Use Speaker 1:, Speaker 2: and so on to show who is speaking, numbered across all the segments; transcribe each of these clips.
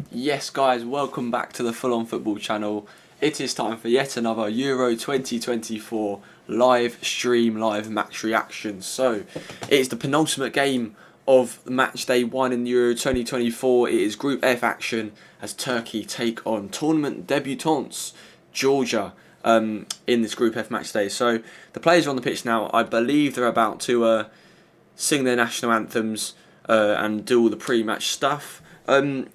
Speaker 1: Yes guys, welcome back to the Full On Football channel. It is time for yet another Euro 2024 live stream, live match reaction. So, it is the penultimate game of match day 1 in Euro 2024. It is Group F action as Turkey take on tournament debutants Georgia in this Group F match day. So, the players are on the pitch now. I believe they're about to sing their national anthems and do all the pre-match stuff. I'm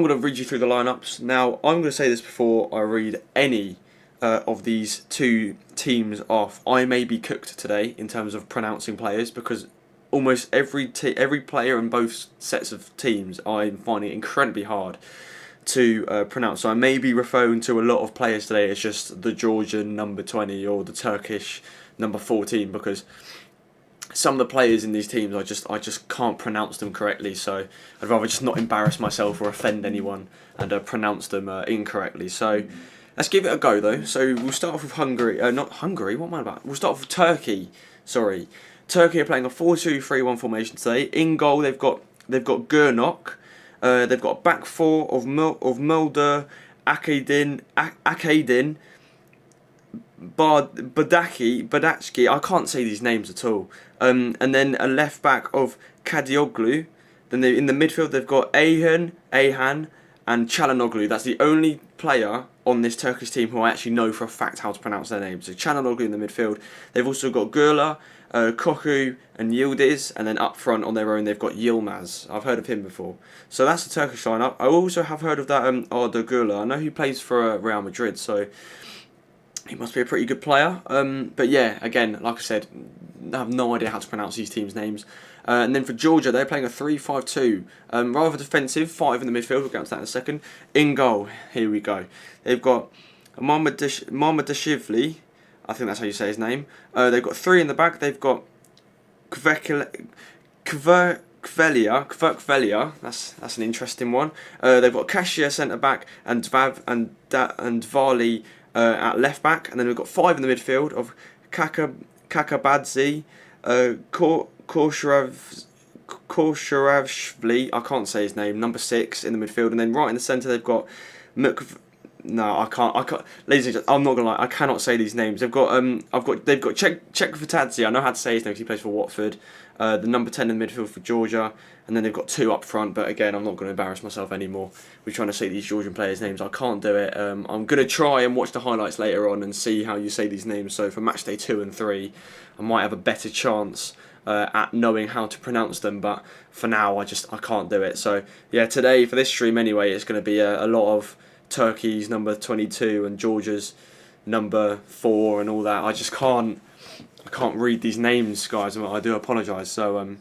Speaker 1: going to read you through the lineups. Now, I'm going to say this before I read any of these two teams off. I may be cooked today in terms of pronouncing players because almost every player in both sets of teams I'm finding it incredibly hard to pronounce. So I may be referring to a lot of players today as just the Georgian number 20 or the Turkish number 14 because some of the players in these teams I just can't pronounce them correctly, so I'd rather just not embarrass myself or offend anyone and pronounce them incorrectly. So let's give it a go though. So we'll start off with Hungary, not Hungary, what am I about? We'll start off with Turkey. Sorry. Turkey are playing a 4-2-3-1 formation today. In goal they've got Gernok. They've got a back four of Mulder, Akadin, Badacki, I can't say these names at all. And then a left back of Kadioglu. Then in the midfield they've got Ayhan, and Çalhanoğlu. That's the only player on this Turkish team who I actually know for a fact how to pronounce their names. So Çalhanoğlu in the midfield. They've also got Gürler, Koku and Yildiz, and then up front on their own they've got Yilmaz. I've heard of him before. So that's the Turkish lineup. I also have heard of that Arda Gürler. I know he plays for Real Madrid, so he must be a pretty good player. But yeah, again, like I said, I have no idea how to pronounce these teams' names. And then for Georgia, they're playing a 3-5-2. Rather defensive, 5 in the midfield. We'll get to that in a second. In goal, here we go. They've got Mamardashvili. I think that's how you say his name. They've got 3 in the back. They've got Kverkvelia. That's an interesting one. They've got Kasia centre back and Dvav and Varley at left back, and then we've got 5 in the midfield of Kakabadze, Korsharavshvili, I can't say his name, number 6 in the midfield, and then right in the centre they've got no, I can't. Ladies and gentlemen, I'm not gonna lie. I cannot say these names. They've got Chekvatadze. I know how to say his name because he plays for Watford. The number 10 in the midfield for Georgia, and then they've got 2 up front. But again, I'm not going to embarrass myself anymore. We're trying to say these Georgian players' names. I can't do it. I'm going to try and watch the highlights later on and see how you say these names. So for match day 2 and 3, I might have a better chance at knowing how to pronounce them. But for now, I can't do it. So yeah, today for this stream anyway, it's going to be a lot of Turkey's number 22 and Georgia's number 4 and all that. I can't read these names, guys. I do apologise. So,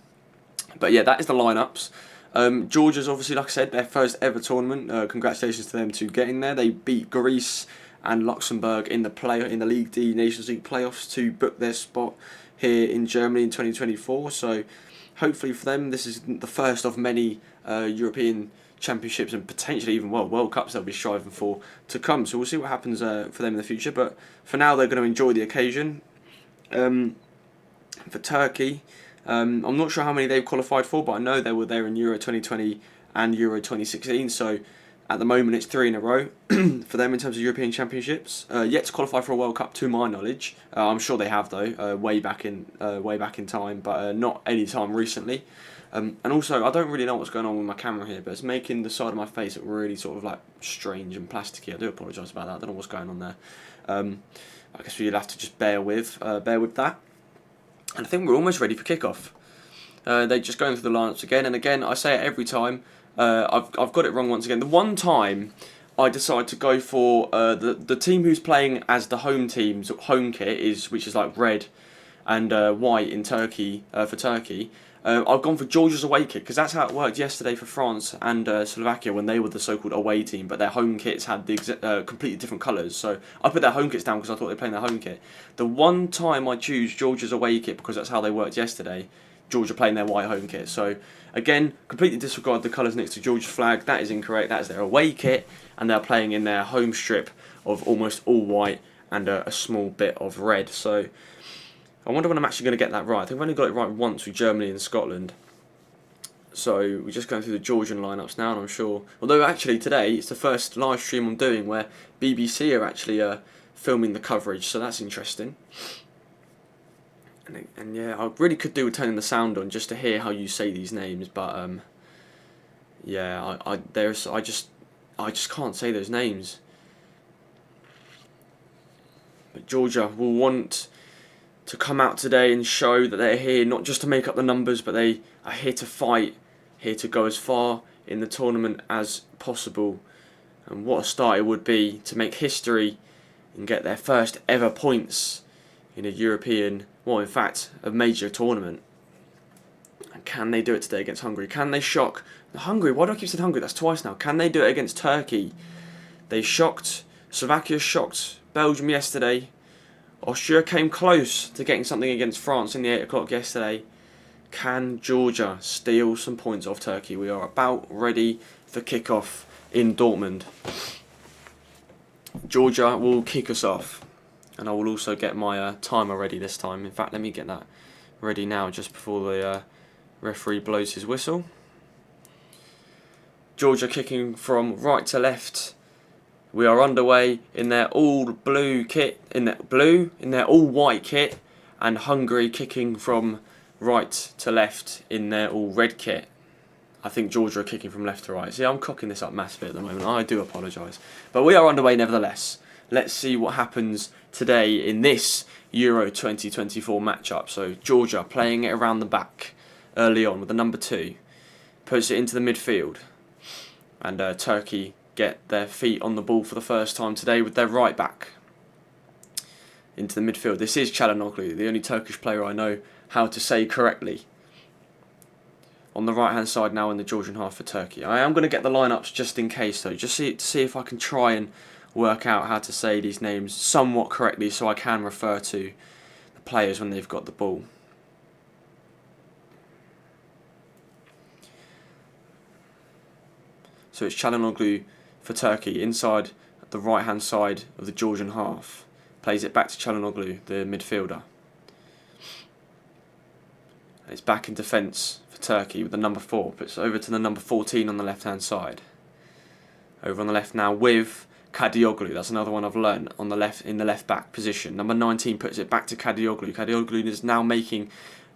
Speaker 1: but yeah, that is the lineups. Georgia's obviously, like I said, their first ever tournament. Congratulations to them to getting there. They beat Greece and Luxembourg in the League D Nations League playoffs to book their spot here in Germany in 2024. So, hopefully for them, this is the first of many European Championships and potentially even World Cups they'll be striving for to come. So we'll see what happens for them in the future. But for now, they're going to enjoy the occasion. For Turkey, I'm not sure how many they've qualified for, but I know they were there in Euro 2020 and Euro 2016. So at the moment, it's 3 in a row for them in terms of European Championships. Yet to qualify for a World Cup, to my knowledge. I'm sure they have though, way back in time, but not any time recently. And also, I don't really know what's going on with my camera here, but it's making the side of my face look really sort of like strange and plasticky. I do apologise about that. I don't know what's going on there. I guess we'll have to just bear with that. And I think we're almost ready for kickoff. They're just going through the lineups again and again. I say it every time. I've got it wrong once again. The one time I decided to go for the team who's playing as the home team's home kit which is like red and white in Turkey for Turkey. I've gone for Georgia's away kit because that's how it worked yesterday for France and Slovakia when they were the so-called away team, but their home kits had the completely different colours. So I put their home kits down because I thought they were playing their home kit. The one time I choose Georgia's away kit because that's how they worked yesterday, Georgia playing their white home kit. So again, completely disregard the colours next to Georgia's flag. That is incorrect. That is their away kit, and they're playing in their home strip of almost all white and a small bit of red. So I wonder when I'm actually going to get that right. I think I've only got it right once with Germany and Scotland. So we're just going through the Georgian lineups now, and I'm sure. Although actually today it's the first live stream I'm doing where BBC are actually filming the coverage, so that's interesting. And yeah, I really could do with turning the sound on just to hear how you say these names, but yeah, I just can't say those names. But Georgia will want to come out today and show that they're here not just to make up the numbers, but they are here to fight, here to go as far in the tournament as possible. And what a start it would be to make history and get their first ever points in a European, well, in fact, a major tournament. And can they do it today against Hungary? Can they shock Hungary? Why do I keep saying Hungary? That's twice now. Can they do it against Turkey? They shocked, Slovakia shocked Belgium yesterday. Austria came close to getting something against France in the 8 o'clock yesterday. Can Georgia steal some points off Turkey? We are about ready for kickoff in Dortmund. Georgia will kick us off. And I will also get my timer ready this time. In fact, let me get that ready now just before the referee blows his whistle. Georgia kicking from right to left. We are underway in their all blue kit, in their all white kit, and Hungary kicking from right to left in their all red kit. I think Georgia are kicking from left to right. See, I'm cocking this up massively at the moment. I do apologise. But we are underway nevertheless. Let's see what happens today in this Euro 2024 matchup. So Georgia playing it around the back early on with the number 2. Puts it into the midfield. And Turkey get their feet on the ball for the first time today with their right back into the midfield. This is Çalhanoğlu, the only Turkish player I know how to say correctly. On the right hand side now in the Georgian half for Turkey. I am going to get the lineups just in case though, just to see if I can try and work out how to say these names somewhat correctly so I can refer to the players when they've got the ball. So it's Çalhanoğlu for Turkey inside the right hand side of the Georgian half. Plays it back to Çalhanoğlu, the midfielder. And it's back in defence for Turkey with the number 4. Puts it over to the number 14 on the left hand side. Over on the left now with Kadioglu. That's another one I've learned on the left, in the left back position. Number 19 puts it back to Kadioglu. Kadioglu is now making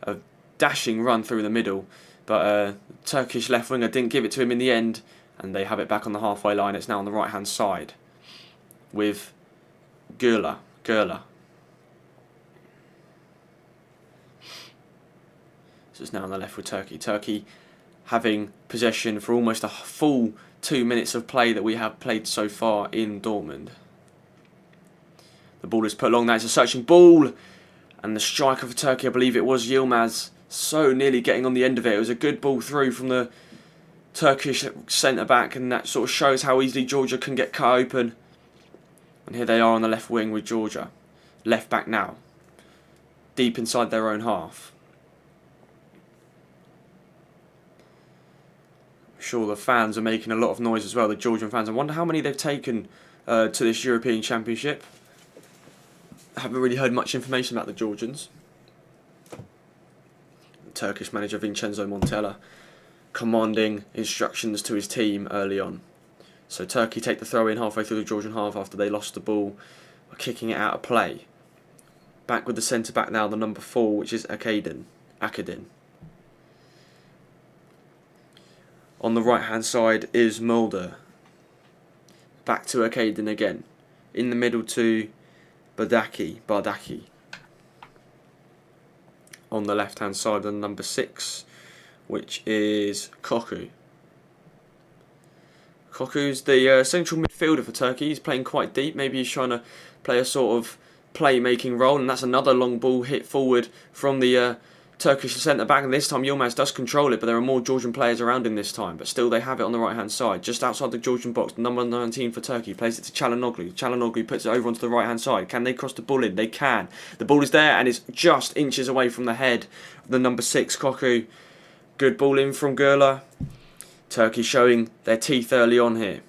Speaker 1: a dashing run through the middle, but Turkish left winger didn't give it to him in the end, and they have it back on the halfway line. It's now on the right hand side with Gürler. So it's now on the left with Turkey. Turkey having possession for almost a full 2 minutes of play that we have played so far in Dortmund. The ball is put along. That's a searching ball, and the striker for Turkey, I believe it was Yilmaz, so nearly getting on the end of it. It was a good ball through from the Turkish centre back, and that sort of shows how easily Georgia can get cut open. And here they are on the left wing with Georgia, left back now, deep inside their own half. I'm sure the fans are making a lot of noise as well, the Georgian fans. I wonder how many they've taken to this European Championship. I haven't really heard much information about the Georgians. The Turkish manager Vincenzo Montella commanding instructions to his team early on. So Turkey take the throw in halfway through the Georgian half after they lost the ball, kicking it out of play. Back with the centre back now, the number 4, which is Akadin. On the right hand side is Mulder. Back to Akadin again. In the middle to Bardaki. On the left hand side, the number 6, which is Koku. Koku's the central midfielder for Turkey. He's playing quite deep. Maybe he's trying to play a sort of play-making role, and that's another long ball hit forward from the Turkish centre back, and this time Yilmaz does control it, but there are more Georgian players around him this time, but still they have it on the right hand side, just outside the Georgian box. Number 19 for Turkey plays it to Çalhanoğlu. Çalhanoğlu puts it over onto the right hand side. Can they cross the ball in? They can. The ball is there and it's just inches away from the head of the number 6, Koku. Good ball in from Gürler. Turkey showing their teeth early on here.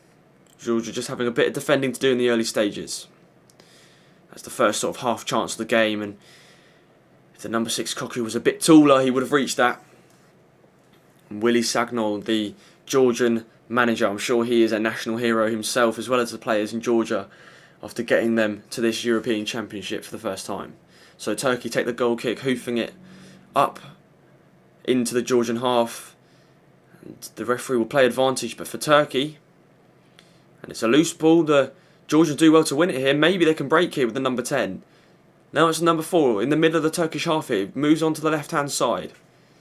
Speaker 1: Georgia just having a bit of defending to do in the early stages. That's the first sort of half chance of the game, and if the number 6 Koku was a bit taller, he would have reached that. Willy Sagnol, the Georgian manager, I'm sure he is a national hero himself, as well as the players in Georgia, after getting them to this European Championship for the first time. So Turkey take the goal kick, hoofing it up into the Georgian half. And the referee will play advantage, but for Turkey, and it's a loose ball. The Georgians do well to win it here. Maybe they can break here with the number 10. Now it's number 4 in the middle of the Turkish half here. Moves on to the left-hand side.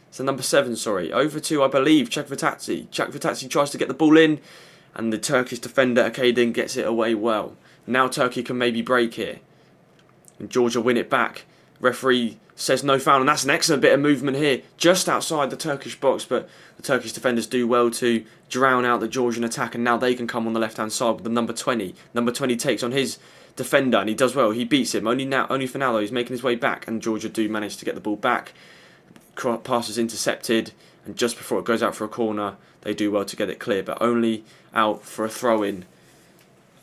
Speaker 1: It's the number 7, sorry. Over to, I believe, Chakvetadze. Chakvetadze tries to get the ball in, and the Turkish defender, Akadin, gets it away well. Now Turkey can maybe break here. And Georgia win it back. Referee says no foul, and that's an excellent bit of movement here, just outside the Turkish box, but the Turkish defenders do well to drown out the Georgian attack, and now they can come on the left-hand side with the number 20. Number 20 takes on his defender, and he does well. He beats him. Only for now, though, he's making his way back, and Georgia do manage to get the ball back. Pass is intercepted, and just before it goes out for a corner, they do well to get it clear, but only out for a throw-in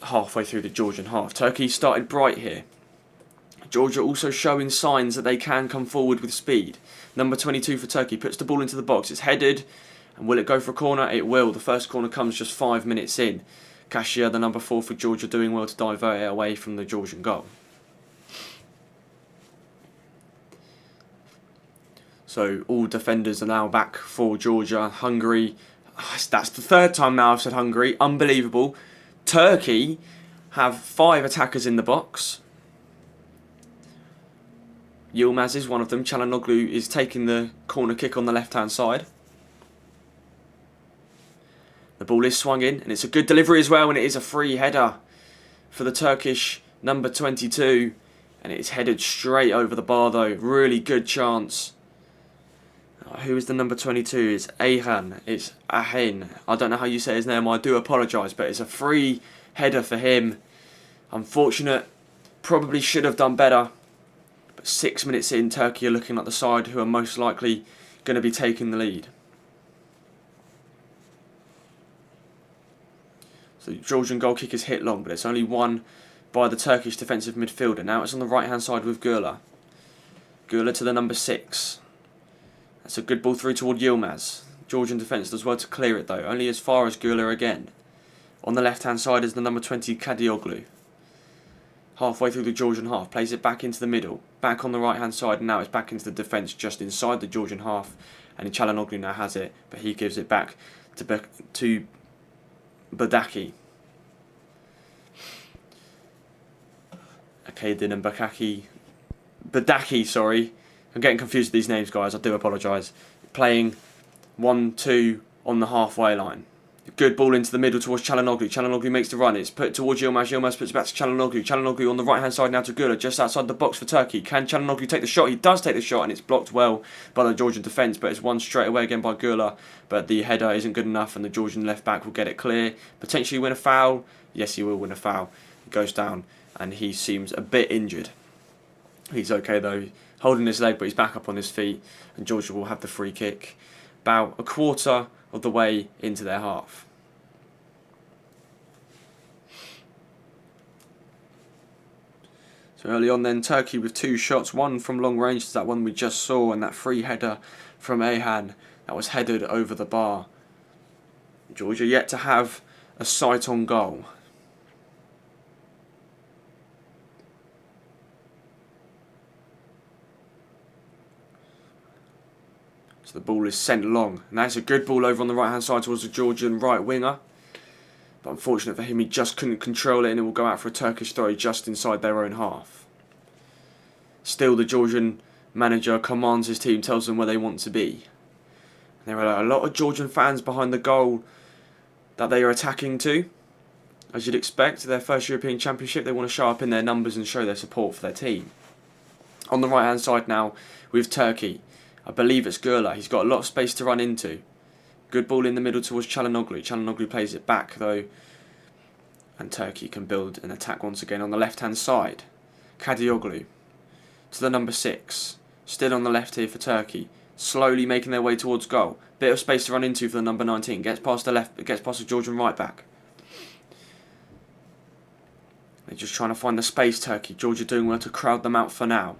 Speaker 1: halfway through the Georgian half. Turkey started bright here. Georgia also showing signs that they can come forward with speed. Number 22 for Turkey puts the ball into the box. It's headed, and will it go for a corner? It will. The first corner comes just 5 minutes in. Kashia, the number 4 for Georgia, doing well to divert it away from the Georgian goal. So all defenders are now back for Georgia. Hungary, that's the 3rd time now I've said Hungary. Unbelievable. Turkey have 5 attackers in the box. Yilmaz is one of them. Çalhanoğlu is taking the corner kick on the left-hand side. The ball is swung in, and it's a good delivery as well, and it is a free header for the Turkish number 22. And it's headed straight over the bar, though. Really good chance. Who is the number 22? It's Ayhan. It's Ahin. I don't know how you say his name. I do apologise, but it's a free header for him. Unfortunate. Probably should have done better. But 6 minutes in, Turkey are looking like the side who are most likely going to be taking the lead. So the Georgian goal kick is hit long, but it's only won by the Turkish defensive midfielder. Now it's on the right-hand side with Gürler. Gürler to the number 6. That's a good ball through toward Yilmaz. Georgian defence does well to clear it, though. Only as far as Gürler again. On the left-hand side is the number 20, Kadioglu. Halfway through the Georgian half, plays it back into the middle. Back on the right-hand side, and now it's back into the defence just inside the Georgian half. And Çalhanoğlu now has it, but he gives it back to Badaki. Akadin and Badaki, sorry. I'm getting confused with these names, guys. I do apologise. Playing 1-2 on the halfway line. Good ball into the middle towards Çalhanoğlu. Çalhanoğlu makes the run. It's put towards Yilmaz. Yilmaz puts it back to Çalhanoğlu. Çalhanoğlu on the right-hand side now to Gürler, just outside the box for Turkey. Can Çalhanoğlu take the shot? He does take the shot, and it's blocked well by the Georgian defence, but it's won straight away again by Gürler. But the header isn't good enough, and the Georgian left-back will get it clear. Potentially win a foul. Yes, he will win a foul. He goes down, and he seems a bit injured. He's okay, though. Holding his leg, but he's back up on his feet, and Georgia will have the free kick about a quarter of the way into their half. So early on then, Turkey with 2 shots, one from long range, that one we just saw, and that free header from Ayhan that was headed over the bar. Georgia yet to have a sight on goal. So the ball is sent long, and that's a good ball over on the right hand side towards the Georgian right winger. But unfortunate for him, he just couldn't control it, and it will go out for a Turkish throw just inside their own half. Still, the Georgian manager commands his team, tells them where they want to be. There are a lot of Georgian fans behind the goal that they are attacking to. As you'd expect, their first European Championship, they want to show up in their numbers and show their support for their team. On the right hand side now with Turkey. I believe it's Gürler. He's got a lot of space to run into. Good ball in the middle towards Çalhanoğlu. Çalhanoğlu plays it back though. And Turkey can build an attack once again on the left hand side. Kadioglu to the number 6. Still on the left here for Turkey. Slowly making their way towards goal. Bit of space to run into for the number 19. Gets past the left, gets past the Georgian right back. They're just trying to find the space, Turkey. Georgia doing well to crowd them out for now.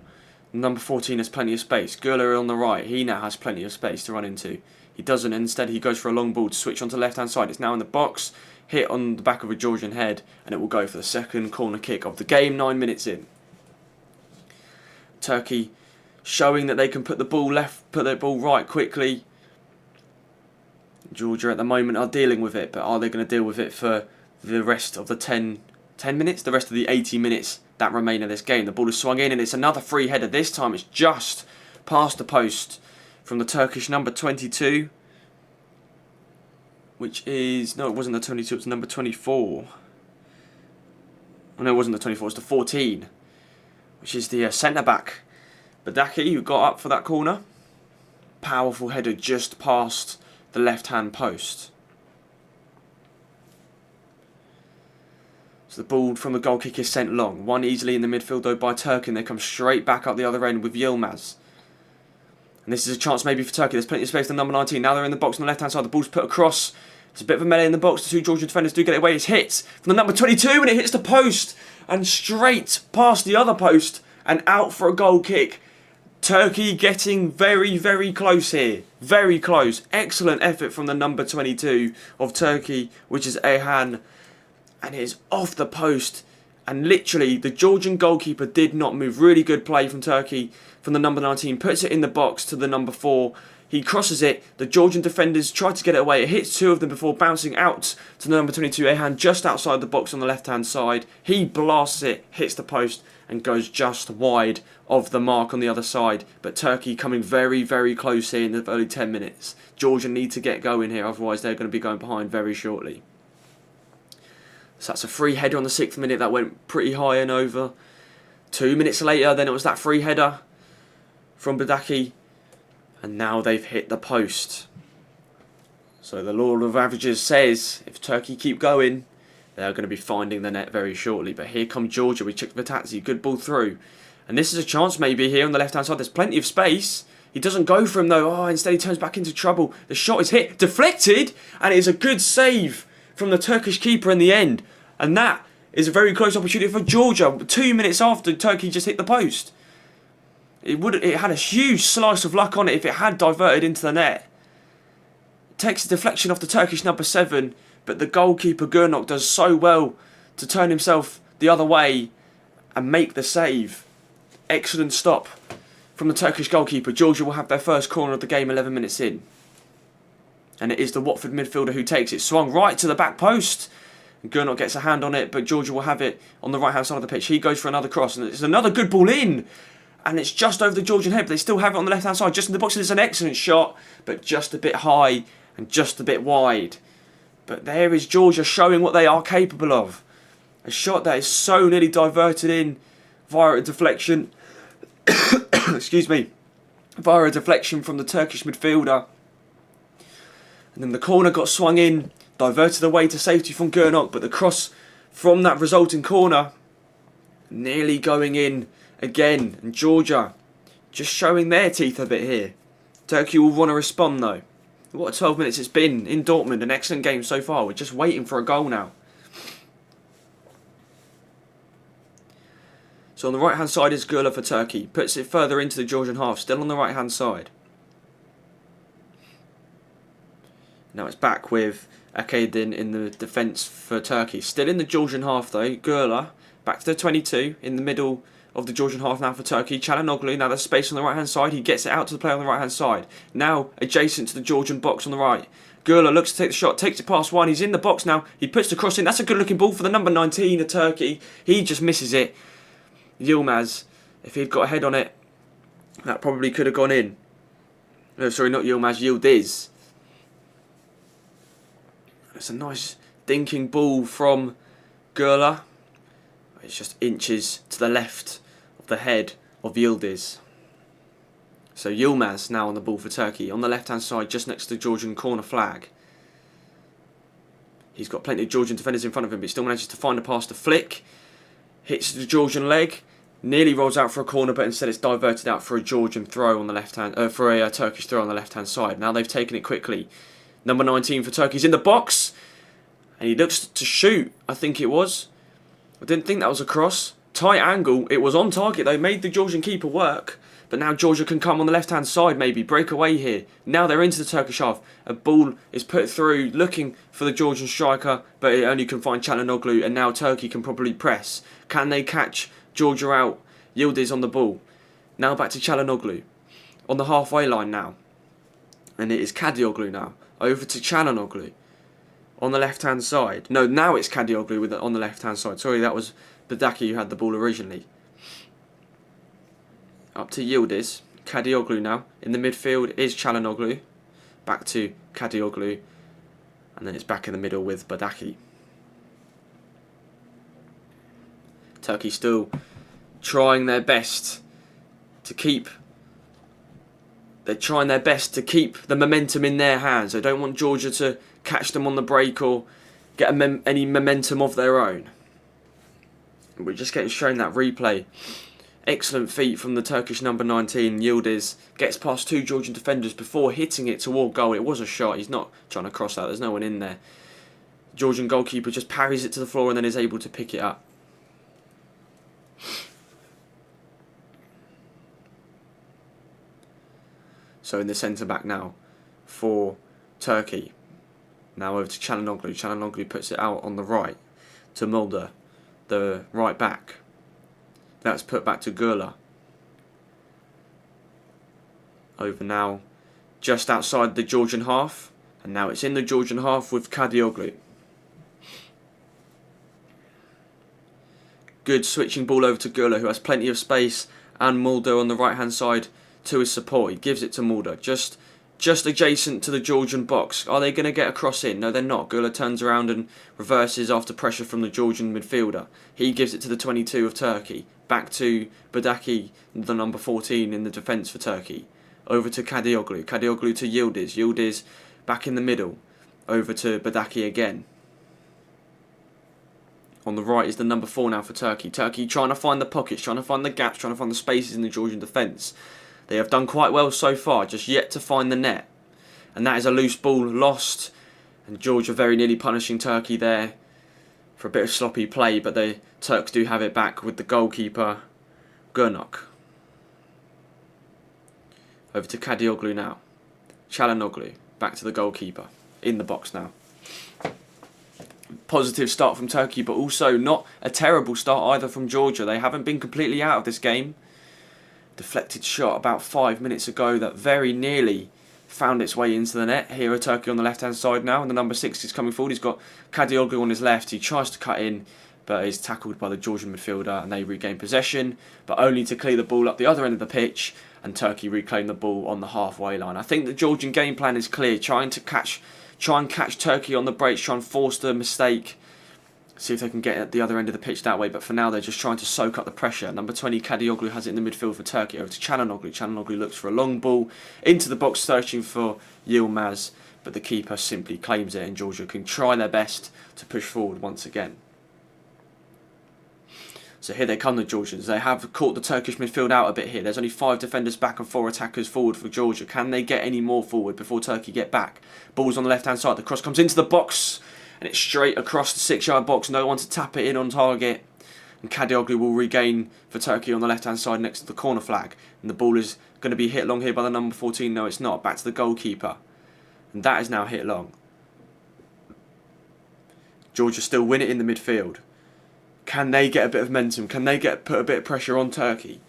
Speaker 1: Number 14 has plenty of space. Gürler on the right. He now has plenty of space to run into. He doesn't. Instead, he goes for a long ball to switch onto the left-hand side. It's now in the box, hit on the back of a Georgian head, and it will go for the second corner kick of the game, 9 minutes in. Turkey showing that they can put the ball left, put their ball right quickly. Georgia at the moment are dealing with it, but are they going to deal with it for the rest of the 10 minutes? The rest of the 80 minutes that remain of this game. The ball is swung in, and it's another free header. This time it's just past the post from the Turkish number 22, which is... No, it wasn't the 22, it was number 24. Oh, no, it wasn't the 24, it was the 14, which is the centre-back, Badaki, who got up for that corner. Powerful header just past the left-hand post. So the ball from the goal kick is sent long. Won easily in the midfield though by Turkey, and they come straight back up the other end with Yilmaz. And this is a chance maybe for Turkey. There's plenty of space for number 19. Now they're in the box on the left-hand side. The ball's put across. It's a bit of a melee in the box. The two Georgian defenders do get it away. It's hit from the number 22, and it hits the post and straight past the other post and out for a goal kick. Turkey getting very, very close here. Very close. Excellent effort from the number 22 of Turkey, which is Ayhan. And it is off the post. And literally, the Georgian goalkeeper did not move. Really good play from Turkey, from the number 19. Puts it in the box to the number 4. He crosses it. The Georgian defenders try to get it away. It hits two of them before bouncing out to the number 22, Ayhan, just outside the box on the left-hand side. He blasts it, hits the post, and goes just wide of the mark on the other side. But Turkey coming very, very close here in the early 10 minutes. Georgia need to get going here, otherwise they're going to be going behind very shortly. So that's a free header on the 6th minute that went pretty high and over. 2 minutes later, then it was that free header from Badaki. And now they've hit the post. So the law of averages says if Turkey keep going, they're going to be finding the net very shortly. But here come Georgia. We checked Vatazzi. Good ball through. And this is a chance maybe here on the left-hand side. There's plenty of space. He doesn't go for him though. Oh, instead he turns back into trouble. The shot is hit. Deflected. And it is a good save from the Turkish keeper in the end. And that is a very close opportunity for Georgia. 2 minutes after Turkey just hit the post. It had a huge slice of luck on it if it had diverted into the net. It takes a deflection off the Turkish number 7, but the goalkeeper Gernok does so well to turn himself the other way and make the save. Excellent stop from the Turkish goalkeeper. Georgia will have their first corner of the game 11 minutes in. And it is the Watford midfielder who takes it. Swung right to the back post. Gernok gets a hand on it, but Georgia will have it on the right-hand side of the pitch. He goes for another cross, and it's another good ball in. And it's just over the Georgian head, but they still have it on the left-hand side, just in the box. It's an excellent shot, but just a bit high and just a bit wide. But there is Georgia showing what they are capable of. A shot that is so nearly diverted in via a deflection. Excuse me. Via a deflection from the Turkish midfielder. And then the corner got swung in, diverted away to safety from Gernok, but the cross from that resulting corner nearly going in again. And Georgia just showing their teeth a bit here. Turkey will want to respond though. What a 12 minutes it's been in Dortmund. An excellent game so far. We're just waiting for a goal now. So on the right hand side is Gürler for Turkey. Puts it further into the Georgian half. Still on the right hand side. Now it's back with Akaydin in the defence for Turkey. Still in the Georgian half though. Gürler back to the 22 in the middle of the Georgian half now for Turkey. Çalhanoğlu, now there's space on the right hand side. He gets it out to the player on the right hand side. Now adjacent to the Georgian box on the right. Gürler looks to take the shot, takes it past one. He's in the box now. He puts the cross in. That's a good looking ball for the number 19 of Turkey. He just misses it. Yilmaz, if he'd got a head on it, that probably could have gone in. No, sorry, not Yilmaz, Yildiz. It's a nice dinking ball from Gürler. It's just inches to the left of the head of Yildiz. So Yilmaz now on the ball for Turkey. On the left-hand side, just next to the Georgian corner flag. He's got plenty of Georgian defenders in front of him, but he still manages to find a pass to Flick. Hits the Georgian leg. Nearly rolls out for a corner, but instead it's diverted out for a Georgian throw on the left-hand... for a Turkish throw on the left-hand side. Now they've taken it quickly. Number 19 for Turkey's in the box. And he looks to shoot, I think it was. I didn't think that was a cross. Tight angle. It was on target. They made the Georgian keeper work. But now Georgia can come on the left-hand side, maybe break away here. Now they're into the Turkish half. A ball is put through, looking for the Georgian striker, but it only can find Çalhanoğlu, and now Turkey can probably press. Can they catch Georgia out? Yildiz on the ball. Now back to Çalhanoğlu. On the halfway line now. And it is Kadioglu now. Over to Çalhanoğlu. On the left-hand side. No, now it's Kadioglu on the left-hand side. Sorry, that was Badaki who had the ball originally. Up to Yildiz. Kadioglu now. In the midfield is Çalhanoğlu. Back to Kadioglu. And then it's back in the middle with Badaki. Turkey still trying their best to keep... They're trying their best to keep the momentum in their hands. They don't want Georgia to catch them on the break or get any momentum of their own. And we're just getting shown that replay. Excellent feat from the Turkish number 19, Yildiz. Gets past two Georgian defenders before hitting it toward goal. It was a shot. He's not trying to cross that. There's no one in there. Georgian goalkeeper just parries it to the floor and then is able to pick it up. So in the centre-back now for Turkey. Now over to Çalhanoğlu. Çalhanoğlu puts it out on the right to Mulder, the right back. That's put back to Gürler. Over now, just outside the Georgian half. And now it's in the Georgian half with Kadioglu. Good switching ball over to Gürler, who has plenty of space. And Mulder on the right-hand side to his support. He gives it to Mulder. Just adjacent to the Georgian box. Are they going to get a cross in? No, they're not. Gürler turns around and reverses after pressure from the Georgian midfielder. He gives it to the 22 of Turkey. Back to Badaki, the number 14 in the defence for Turkey. Over to Kadioglu. Kadioglu to Yildiz. Yildiz back in the middle. Over to Badaki again. On the right is the number 4 now for Turkey. Turkey trying to find the pockets, trying to find the gaps, trying to find the spaces in the Georgian defence. They have done quite well so far, just yet to find the net. And that is a loose ball lost. And Georgia very nearly punishing Turkey there for a bit of sloppy play, but the Turks do have it back with the goalkeeper, Gernok. Over to Kadioglu now. Çalhanoğlu, back to the goalkeeper, in the box now. Positive start from Turkey, but also not a terrible start either from Georgia. They haven't been completely out of this game. Deflected shot about 5 minutes ago that very nearly found its way into the net. Here are Turkey on the left hand side now, and the number 6 is coming forward. He's got Kadioglu on his left. He tries to cut in, but is tackled by the Georgian midfielder, and they regain possession, but only to clear the ball up the other end of the pitch, and Turkey reclaim the ball on the halfway line. I think the Georgian game plan is clear, try and catch Turkey on the breaks, try and force the mistake, see if they can get at the other end of the pitch that way, but for now they're just trying to soak up the pressure. Number 20, Kadioglu, has it in the midfield for Turkey, over to Çalhanoğlu. Çalhanoğlu looks for a long ball into the box, searching for Yilmaz, but the keeper simply claims it, and Georgia can try their best to push forward once again. So here they come, the Georgians. They have caught the Turkish midfield out a bit here. There's only 5 defenders back and 4 attackers forward for Georgia. Can they get any more forward before Turkey get back? Ball's on the left-hand side. The cross comes into the box, and it's straight across the 6-yard box. No one to tap it in on target. And Kadioglu will regain for Turkey on the left-hand side next to the corner flag. And the ball is going to be hit long here by the number 14. No, it's not. Back to the goalkeeper. And that is now hit long. Georgia still win it in the midfield. Can they get a bit of momentum? Can they put a bit of pressure on Turkey?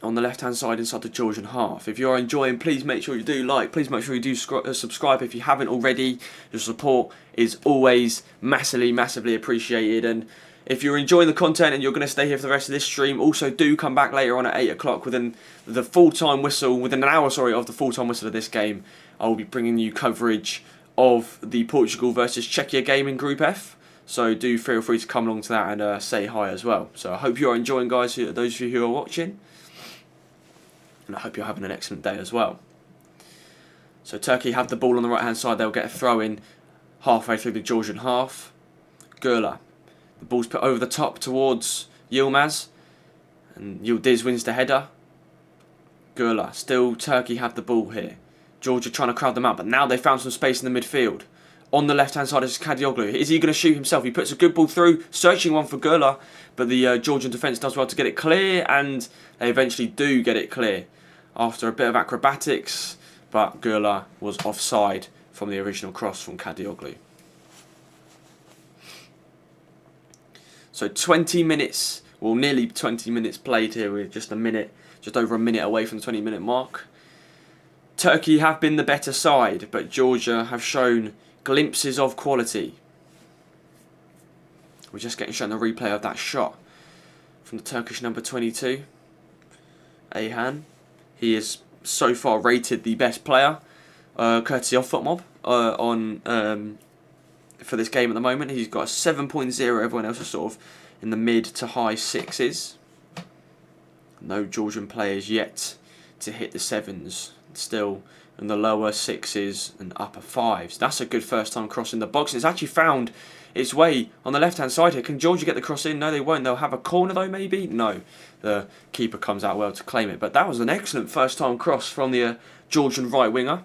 Speaker 1: On the left-hand side inside the Georgian half. If you're enjoying, please make sure you do like. Please make sure you do subscribe if you haven't already. Your support is always massively appreciated. And if you're enjoying the content and you're going to stay here for the rest of this stream, also do come back later on at 8 o'clock within the full-time whistle, within an hour, of the full-time whistle of this game. I will be bringing you coverage of the Portugal versus Czechia game in Group F. So do feel free to come along to that and say hi as well. So I hope you're enjoying, guys, those of you who are watching. And I hope you're having an excellent day as well. So Turkey have the ball on the right hand side. They'll get a throw in halfway through the Georgian half. Gürler. The ball's put over the top towards Yilmaz. And Yildiz wins the header. Gürler. Still Turkey have the ball here. Georgia trying to crowd them out, but now they found some space in the midfield. On the left-hand side is Kadioglu. Is he going to shoot himself? He puts a good ball through, searching one for Gurla, but the Georgian defence does well to get it clear, and they eventually do get it clear after a bit of acrobatics, but Gurla was offside from the original cross from Kadioglu. So 20 minutes, well nearly 20 minutes played here with just over a minute away from the 20-minute mark. Turkey have been the better side, but Georgia have shown glimpses of quality. We're just getting shown the replay of that shot from the Turkish number 22, Ayhan. He is so far rated the best player, courtesy of FootMob, for this game at the moment. He's got a 7.0, everyone else is sort of in the mid to high 6s. No Georgian players yet to hit the 7s, still in the lower 6s and upper 5s. That's a good first time cross in the box, and it's actually found its way on the left hand side here. Can Georgia get the cross in? No, they won't. They'll have a corner though, maybe? No, the keeper comes out well to claim it, but that was an excellent first time cross from the Georgian right winger.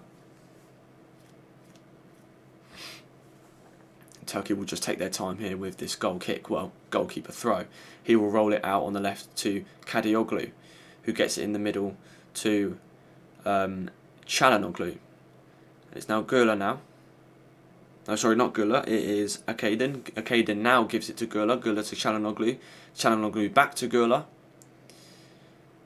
Speaker 1: Turkey will just take their time here with this goal kick, well, goalkeeper throw. He will roll it out on the left to Kadioglu, who gets it in the middle to Çalhanoğlu. It's now Gurla now. No, sorry, not Gurla. It is Akaydın. Akaydın now gives it to Gurla. Gurla to Çalhanoğlu. Çalhanoğlu back to Gurla.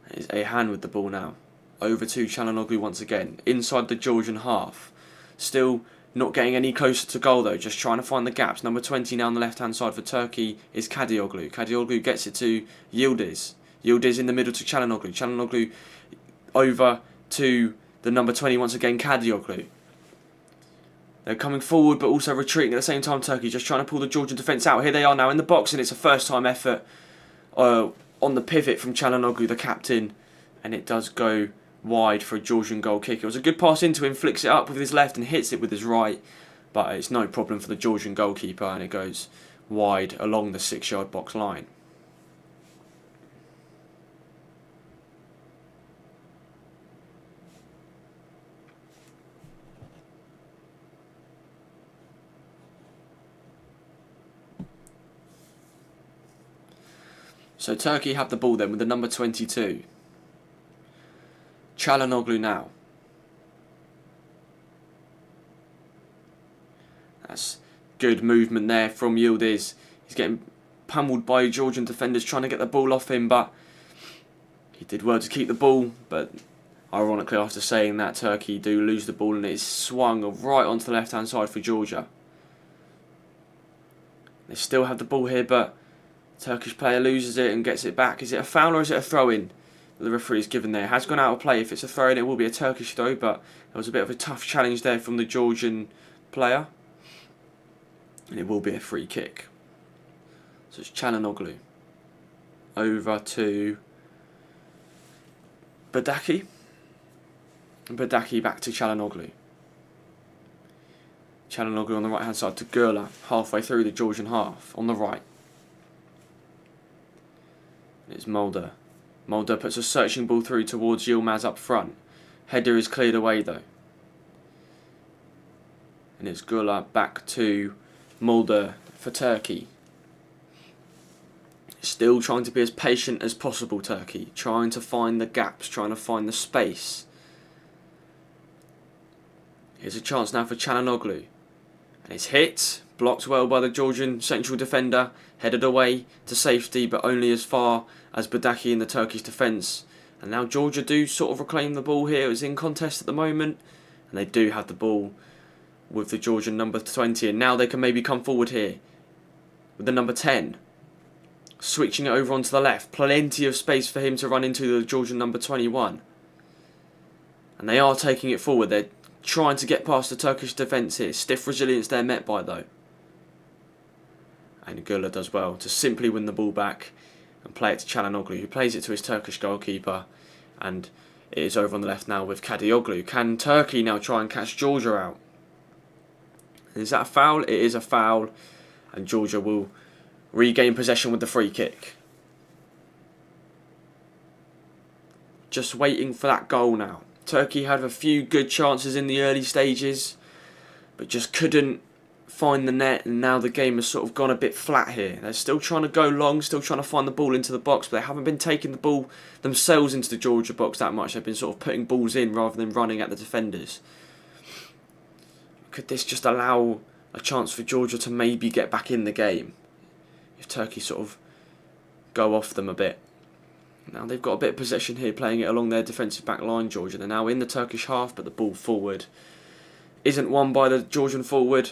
Speaker 1: It's Ayhan with the ball now. Over to Çalhanoğlu once again. Inside the Georgian half. Still not getting any closer to goal though. Just trying to find the gaps. Number 20 now on the left-hand side for Turkey is Kadioglu. Kadioglu gets it to Yildiz. Yildiz in the middle to Çalhanoğlu. Çalhanoğlu over to the number 20 once again, Kadioglu. They're coming forward but also retreating at the same time. Turkey just trying to pull the Georgian defence out. Here they are now in the box, and it's a first time effort on the pivot from Çalhanoğlu, the captain, and it does go wide for a Georgian goal kick. It was a good pass into him, flicks it up with his left and hits it with his right, but it's no problem for the Georgian goalkeeper, and it goes wide along the 6-yard box line. So Turkey have the ball then with the number 22. Çalhanoğlu now. That's good movement there from Yildiz. He's getting pummeled by Georgian defenders trying to get the ball off him, but he did well to keep the ball. But ironically, after saying that, Turkey do lose the ball, and it's swung right onto the left-hand side for Georgia. They still have the ball here, but Turkish player loses it and gets it back. Is it a foul or is it a throw-in that the referee has given there? It has gone out of play. If it's a throw-in, it will be a Turkish throw, but there was a bit of a tough challenge there from the Georgian player, and it will be a free kick. So it's Çalhanoğlu over to Badaki, and Badaki back to Çalhanoğlu. Çalhanoğlu on the right-hand side to Gurla, halfway through the Georgian half, on the right. It's Mulder. Mulder puts a searching ball through towards Yilmaz up front. Header is cleared away though. And it's Gurla back to Mulder for Turkey. Still trying to be as patient as possible, Turkey. Trying to find the gaps, trying to find the space. Here's a chance now for Çalhanoğlu. And it's hit. Blocked well by the Georgian central defender. Headed away to safety, but only as far as Badaki in the Turkish defence. And now Georgia do sort of reclaim the ball here. It's in contest at the moment, and they do have the ball with the Georgian number 20. And now they can maybe come forward here with the number 10. Switching it over onto the left. Plenty of space for him to run into the Georgian number 21. And they are taking it forward. They're trying to get past the Turkish defence here. Stiff resilience they're met by though. And Gurla does well to simply win the ball back and play it to Çalhanoğlu, who plays it to his Turkish goalkeeper. And it is over on the left now with Kadioglu. Can Turkey now try and catch Georgia out? Is that a foul? It is a foul. And Georgia will regain possession with the free kick. Just waiting for that goal now. Turkey had a few good chances in the early stages, but just couldn't find the net, and now the game has sort of gone a bit flat here. They're still trying to go long, still trying to find the ball into the box, but they haven't been taking the ball themselves into the Georgia box that much. They've been sort of putting balls in rather than running at the defenders. Could this just allow a chance for Georgia to maybe get back in the game if Turkey sort of go off them a bit? Now they've got a bit of possession here, playing it along their defensive back line, Georgia. They're now in the Turkish half, but the ball forward isn't won by the Georgian forward.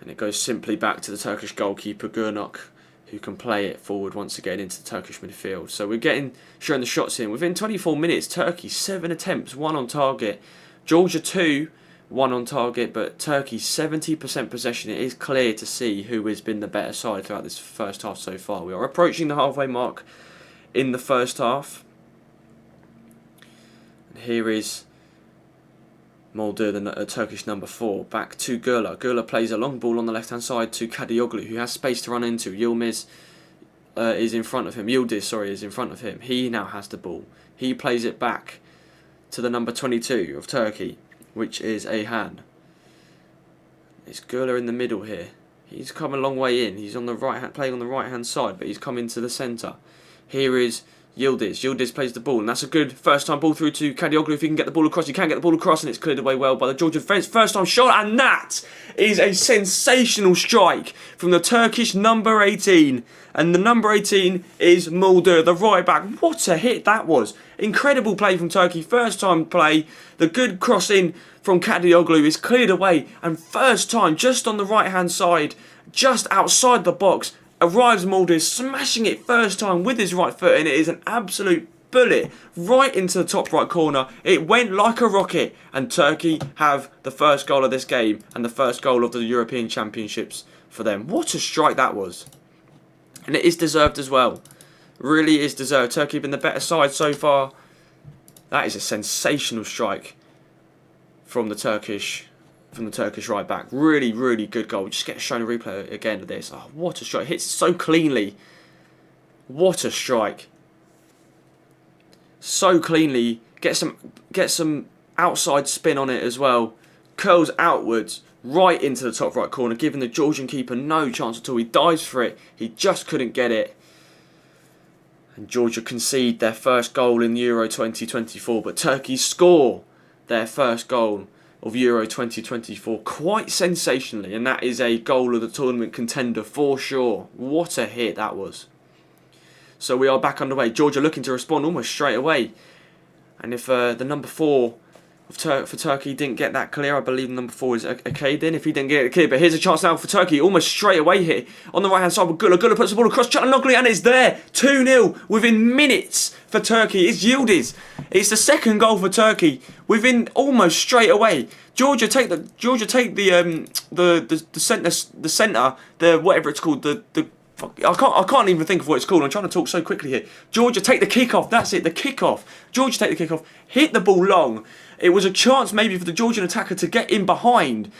Speaker 1: And it goes simply back to the Turkish goalkeeper, Gurnok, who can play it forward once again into the Turkish midfield. So we're showing the shots in. Within 24 minutes, Turkey 7 attempts, 1 on target. Georgia 2, 1 on target, but Turkey 70% possession. It is clear to see who has been the better side throughout this first half so far. We are approaching the halfway mark in the first half. And here is Mulder, the Turkish number 4, back to Gürler. Gürler plays a long ball on the left-hand side to Kadioglu, who has space to run into. Yildiz is in front of him. Is in front of him. He now has the ball. He plays it back to the number 22 of Turkey, which is Ayhan. It's Gürler in the middle here. He's come a long way in. He's on the playing on the right-hand side, but he's come into the centre. Here is Yildiz. Yildiz plays the ball, and that's a good first-time ball through to Kadioglu. If he can get the ball across, he can get the ball across, and it's cleared away well by the Georgian defence. First-time shot, and that is a sensational strike from the Turkish number 18. And the number 18 is Mulder, the right-back. What a hit that was. Incredible play from Turkey. First-time play. The good cross-in from Kadioglu is cleared away, and first time, just on the right-hand side, just outside the box, arrives Mulder, smashing it first time with his right foot, and it is an absolute bullet right into the top right corner. It went like a rocket, and Turkey have the first goal of this game and the first goal of the European Championships for them. What a strike that was. And it is deserved as well. Really is deserved. Turkey have been the better side so far. That is a sensational strike from the Turkish right back. Really, really good goal. Just get shown a replay again of this. Oh, what a strike. Hits so cleanly. What a strike. So cleanly. Get some outside spin on it as well. Curls outwards right into the top right corner, giving the Georgian keeper no chance at all. He dives for it. He just couldn't get it. And Georgia concede their first goal in Euro 2024, but Turkey score their first goal of Euro 2024 quite sensationally, and that is a goal of the tournament contender for sure. What a hit that was. So we are back underway. Georgia looking to respond almost straight away, and if the number 4 for Turkey didn't get that clear, I believe number 4 is Akaydin, if he didn't get it clear, but here's a chance now for Turkey, almost straight away here, on the right hand side with Gürler. Gürler puts the ball across Çalhanoğlu, and it's there, 2-0 within minutes for Turkey. It's Yildiz. It's the second goal for Turkey within almost straight away. Georgia take the centre, the whatever it's called, I can't even think of what it's called. I'm trying to talk so quickly here. Georgia take the kick-off. That's it, the kick-off. Georgia take the kick-off. Hit the ball long. It was a chance maybe for the Georgian attacker to get in behind.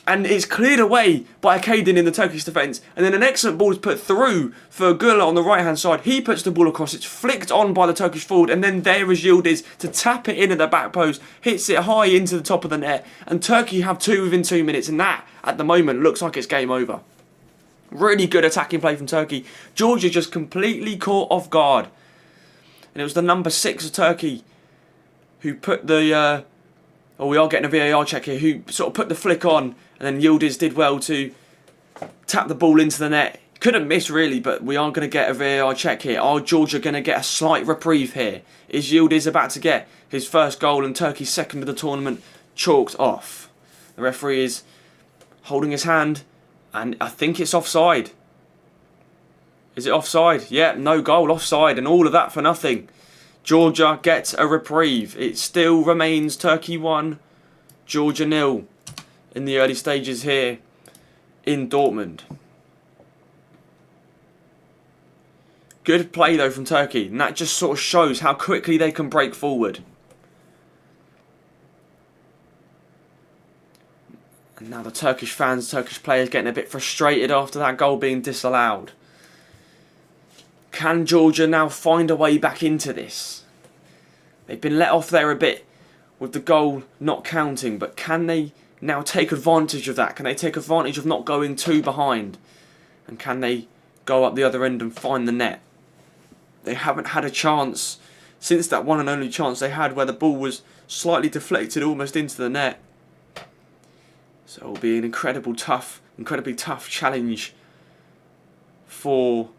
Speaker 1: And it's cleared away by Akaydin in the Turkish defence. And then an excellent ball is put through for Gürler on the right-hand side. He puts the ball across. It's flicked on by the Turkish forward. And then there is Yildiz to tap it in at the back post. Hits it high into the top of the net. And Turkey have 2 within 2 minutes. And that, at the moment, looks like it's game over. Really good attacking play from Turkey. Georgia just completely caught off guard. And it was the number 6 of Turkey who put the... we are getting a VAR check here. Who sort of put the flick on. And then Yildiz did well to tap the ball into the net. Couldn't miss really, but we are going to get a VAR check here. Are Georgia going to get a slight reprieve here? Is Yildiz about to get his first goal and Turkey's second of the tournament chalked off? The referee is holding his hand. And I think it's offside. Is it offside? Yeah, no goal, offside, and all of that for nothing. Georgia gets a reprieve. It still remains Turkey 1, Georgia 0 in the early stages here in Dortmund. Good play though from Turkey, and that just sort of shows how quickly they can break forward. And now the Turkish fans, Turkish players getting a bit frustrated after that goal being disallowed. Can Georgia now find a way back into this? They've been let off there a bit with the goal not counting, but can they now take advantage of that? Can they take advantage of not going too behind? And can they go up the other end and find the net? They haven't had a chance since that one and only chance they had where the ball was slightly deflected almost into the net. So it will be an incredibly tough challenge for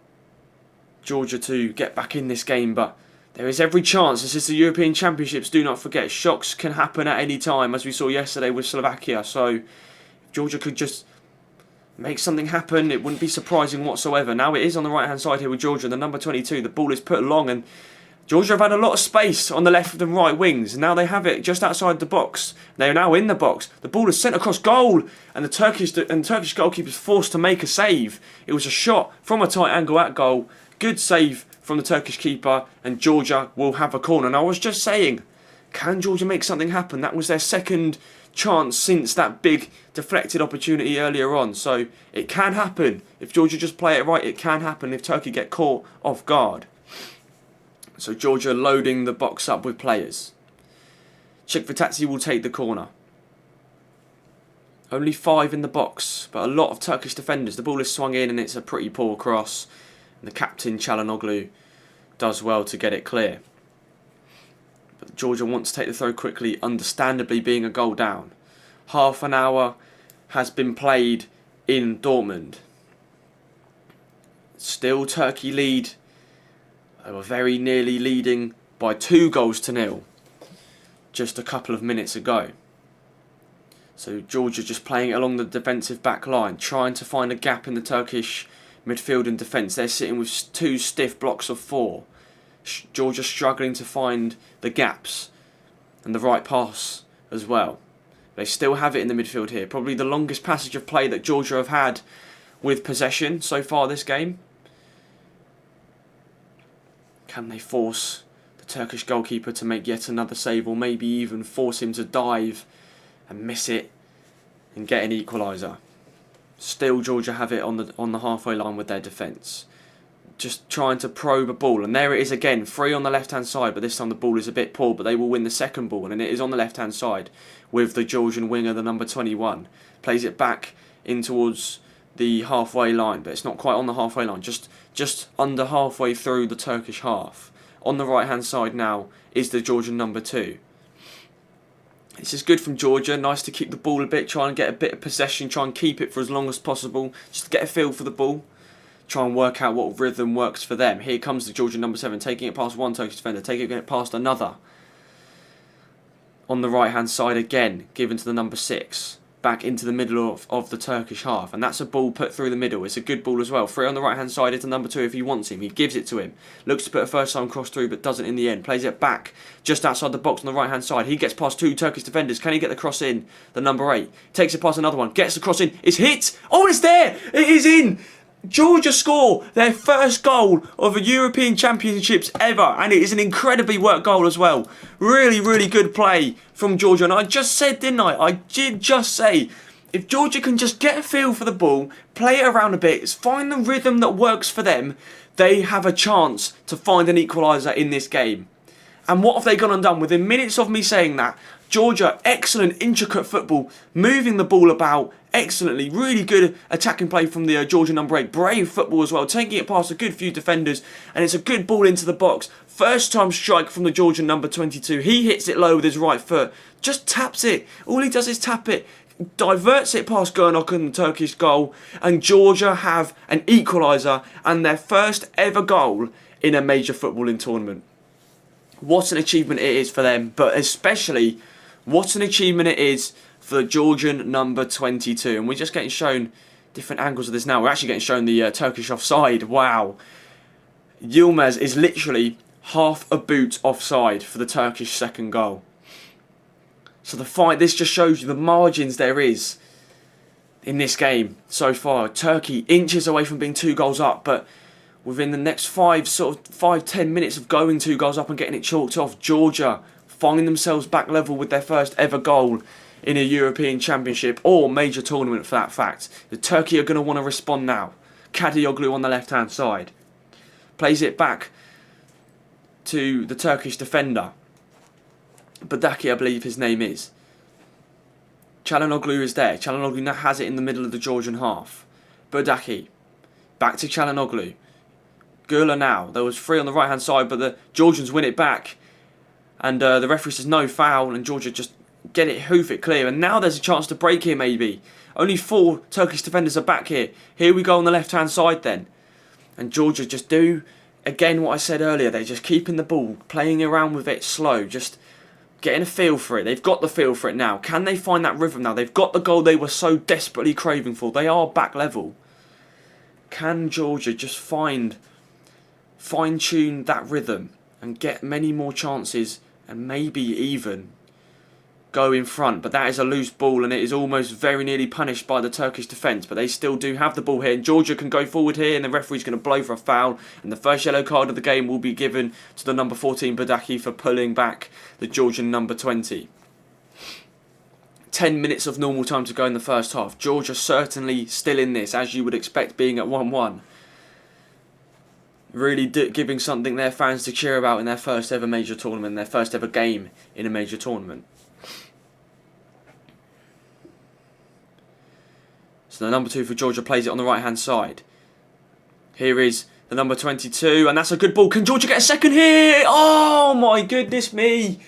Speaker 1: Georgia to get back in this game, but there is every chance. This is the European Championships, do not forget. Shocks can happen at any time, as we saw yesterday with Slovakia. So if Georgia could just make something happen, it wouldn't be surprising whatsoever. Now it is on the right hand side here with Georgia, the number 22. The ball is put long, and Georgia have had a lot of space on the left and right wings. Now they have it just outside the box. They are now in the box. The ball is sent across goal, and the Turkish goalkeeper is forced to make a save. It was a shot from a tight angle at goal. Good save from the Turkish keeper, and Georgia will have a corner. And I was just saying, can Georgia make something happen? That was their second chance since that big deflected opportunity earlier on. So it can happen. If Georgia just play it right, it can happen if Turkey get caught off guard. So Georgia loading the box up with players. Chikvitatsi will take the corner. Only 5 in the box, but a lot of Turkish defenders. The ball is swung in and it's a pretty poor cross. And the captain, Çalhanoğlu, does well to get it clear. But Georgia wants to take the throw quickly, understandably being a goal down. Half an hour has been played in Dortmund. Still Turkey lead. They were very nearly leading by 2-0 just a couple of minutes ago. So Georgia just playing it along the defensive back line, trying to find a gap in the Turkish midfield and defence. They're sitting with 2 stiff blocks of 4. Georgia struggling to find the gaps and the right pass as well. They still have it in the midfield here. Probably the longest passage of play that Georgia have had with possession so far this game. Can they force the Turkish goalkeeper to make yet another save, or maybe even force him to dive and miss it and get an equaliser? Still Georgia have it on the halfway line with their defence. Just trying to probe a ball, and there it is again, free on the left hand side, but this time the ball is a bit poor, but they will win the second ball, and it is on the left hand side with the Georgian winger, the number 21. Plays it back in towards the halfway line, but it's not quite on the halfway line, just under halfway through the Turkish half. On the right hand side now is the Georgian number 2. This is good from Georgia. Nice to keep the ball a bit, try and get a bit of possession, try and keep it for as long as possible, just to get a feel for the ball. Try and work out what rhythm works for them. Here comes the Georgian number 7, taking it past one Turkish defender, taking it past another. On the right hand side again, given to the number 6. Back into the middle of the Turkish half, and that's a ball put through the middle. It's a good ball as well. Free on the right hand side is the number 2 if he wants him. He gives it to him. Looks to put a first time cross through, but doesn't in the end. Plays it back just outside the box on the right hand side. He gets past 2 Turkish defenders. Can he get the cross in? The number 8 takes it past another one. Gets the cross in. It's hit. Oh, it's there. It is in. Georgia score their first goal of a European Championships ever, and it is an incredibly worked goal as well. Really, really good play from Georgia. And I just said, didn't I? I did just say, if Georgia can just get a feel for the ball, play it around a bit, find the rhythm that works for them, they have a chance to find an equaliser in this game. And what have they gone and done? Within minutes of me saying that, Georgia, excellent, intricate football, moving the ball about excellently. Really good attacking play from the Georgian number 8. Brave football as well, taking it past a good few defenders. And it's a good ball into the box. First time strike from the Georgian number 22. He hits it low with his right foot. Just taps it. All he does is tap it. Diverts it past Gernok and the Turkish goal. And Georgia have an equaliser and their first ever goal in a major footballing tournament. What an achievement it is for them, but especially what an achievement it is for the Georgian number 22. And we're just getting shown different angles of this now. We're actually getting shown the Turkish offside. Wow. Yilmaz is literally half a boot offside for the Turkish second goal. So the fight, this just shows you the margins there is in this game so far. Turkey inches away from being 2 goals up, but within the next 5-10 minutes of going 2 goals up and getting it chalked off, Georgia finding themselves back level with their first ever goal in a European Championship or major tournament for that fact. The Turkey are going to want to respond now. Kadioglu on the left hand side. Plays it back to the Turkish defender. Badaki, I believe his name is. Çalhanoğlu is there. Çalhanoğlu now has it in the middle of the Georgian half. Burdaki. Back to Çalhanoğlu. Gula now. There was 3 on the right hand side, but the Georgians win it back. And the referee says no foul, and Georgia just get it, hoof it clear. And now there's a chance to break here maybe. Only 4 Turkish defenders are back here. Here we go on the left hand side then. And Georgia just do, again, what I said earlier. They're just keeping the ball, playing around with it slow, just getting a feel for it. They've got the feel for it now. Can they find that rhythm now? They've got the goal they were so desperately craving for. They are back level. Can Georgia just fine-tune that rhythm and get many more chances and maybe even go in front? But that is a loose ball, and it is almost very nearly punished by the Turkish defence. But they still do have the ball here, and Georgia can go forward here, and the referee's going to blow for a foul, and the first yellow card of the game will be given to the number 14 Burdaki for pulling back the Georgian number 20. 10 minutes of normal time to go in the first half. Georgia certainly still in this, as you would expect, being at 1-1. Really giving something their fans to cheer about in their first ever major tournament, their first ever game in a major tournament. So the number 2 for Georgia plays it on the right hand side. Here is the number 22, and that's a good ball. Can Georgia get a second here? Oh my goodness me.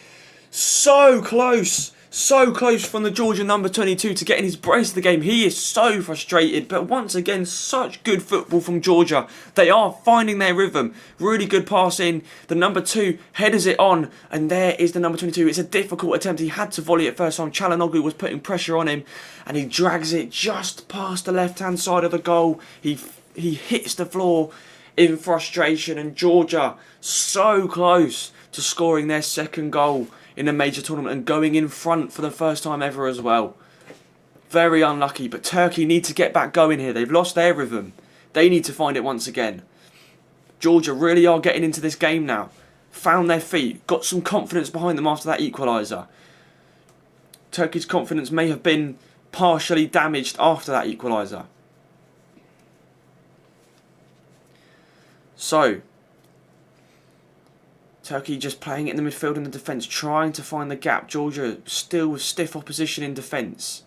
Speaker 1: So close. So close from the Georgian number 22 to getting his brace of the game. He is so frustrated, but once again, such good football from Georgia. They are finding their rhythm. Really good pass in. The number 2 headers it on, and there is the number 22. It's a difficult attempt. He had to volley it first time. Çalhanoğlu was putting pressure on him, and he drags it just past the left-hand side of the goal. He hits the floor in frustration, and Georgia so close to scoring their second goal in a major tournament and going in front for the first time ever as well. Very unlucky, but Turkey need to get back going here. They've lost their rhythm. They need to find it once again. Georgia really are getting into this game now. Found their feet, got some confidence behind them after that equaliser. Turkey's confidence may have been partially damaged after that equaliser. So, Turkey just playing it in the midfield and the defence, trying to find the gap. Georgia still with stiff opposition in defence.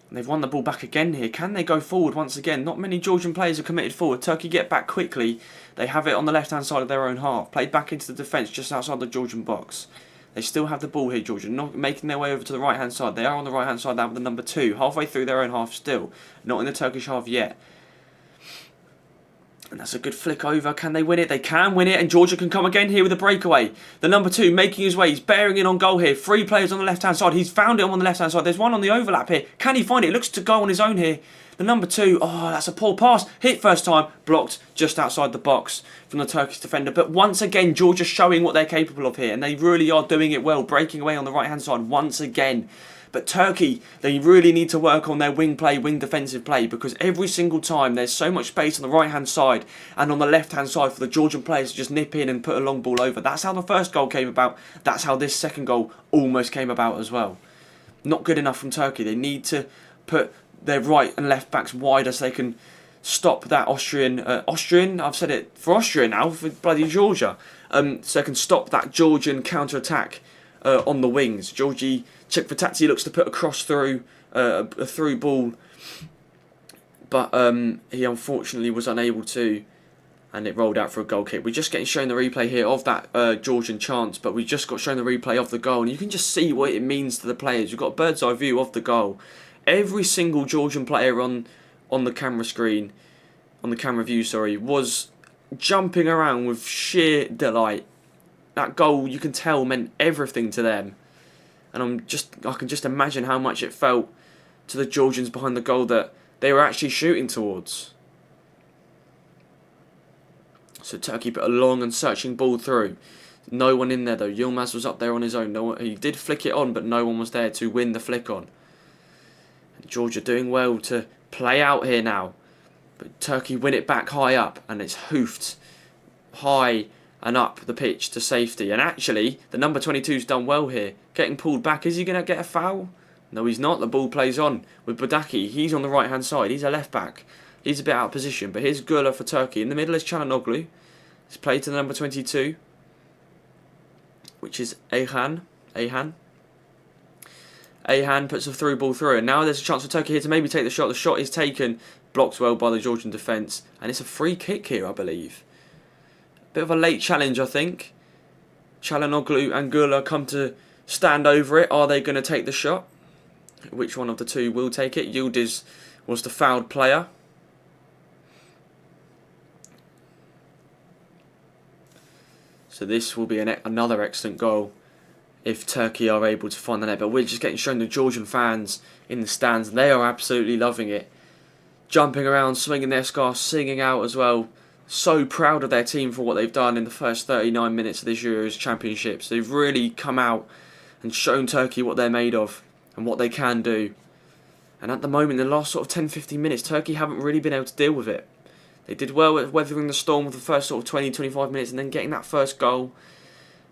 Speaker 1: And they've won the ball back again here. Can they go forward once again? Not many Georgian players are committed forward. Turkey get back quickly. They have it on the left-hand side of their own half. Played back into the defence just outside the Georgian box. They still have the ball here, Georgia, not making their way over to the right-hand side. They are on the right-hand side now with the number 2. Halfway through their own half still. Not in the Turkish half yet. And that's a good flick over. Can they win it? They can win it. And Georgia can come again here with a breakaway. The number 2 making his way. He's bearing in on goal here. 3 players on the left-hand side. He's found it on the left-hand side. There's one on the overlap here. Can he find it? Looks to go on his own here. The number 2. Oh, that's a poor pass. Hit first time. Blocked just outside the box from the Turkish defender. But once again, Georgia showing what they're capable of here. And they really are doing it well. Breaking away on the right-hand side once again. But Turkey, they really need to work on their wing play, wing defensive play, because every single time there's so much space on the right-hand side and on the left-hand side for the Georgian players to just nip in and put a long ball over. That's how the first goal came about. That's how this second goal almost came about as well. Not good enough from Turkey. They need to put their right and left backs wider so they can stop that Austrian, I've said it for Austria now, for bloody Georgia. So they can stop that Georgian counter-attack on the wings. Georgie Chikvatadze looks to put a cross through, a through ball, but he unfortunately was unable to, and it rolled out for a goal kick. We're just getting shown the replay here of that Georgian chance, but we just got shown the replay of the goal, and you can just see what it means to the players. You've got a bird's eye view of the goal. Every single Georgian player on the camera screen, on the camera view, sorry, was jumping around with sheer delight. That goal, you can tell, meant everything to them. And I can just imagine how much it felt to the Georgians behind the goal that they were actually shooting towards. So Turkey put a long and searching ball through. No one in there though. Yilmaz was up there on his own. He did flick it on, but no one was there to win the flick on. And Georgia doing well to play out here now. But Turkey win it back high up, and it's hoofed high and up the pitch to safety. And actually, the number 22's done well here. Getting pulled back. Is he going to get a foul? No, he's not. The ball plays on with Burdaki. He's on the right-hand side. He's a left-back. He's a bit out of position. But here's Gula for Turkey. In the middle is Çalhanoğlu. It's played to the number 22, which is Ayhan. Ahan puts a through ball through, and now there's a chance for Turkey here to maybe take the shot. The shot is taken, blocked well by the Georgian defence, and it's a free kick here, I believe. Bit of a late challenge, I think. Çalhanoğlu and Gula come to stand over it. Are they going to take the shot? Which one of the two will take it? Yildiz was the fouled player. So this will be another excellent goal if Turkey are able to find the net. But we're just getting shown the Georgian fans in the stands, and they are absolutely loving it. Jumping around, swinging their scarves, singing out as well. So proud of their team for what they've done in the first 39 minutes of this Euros Championships. They've really come out and shown Turkey what they're made of and what they can do. And at the moment, in the last sort of 10-15 minutes, Turkey haven't really been able to deal with it. They did well at weathering the storm with the first sort of 20-25 minutes and then getting that first goal.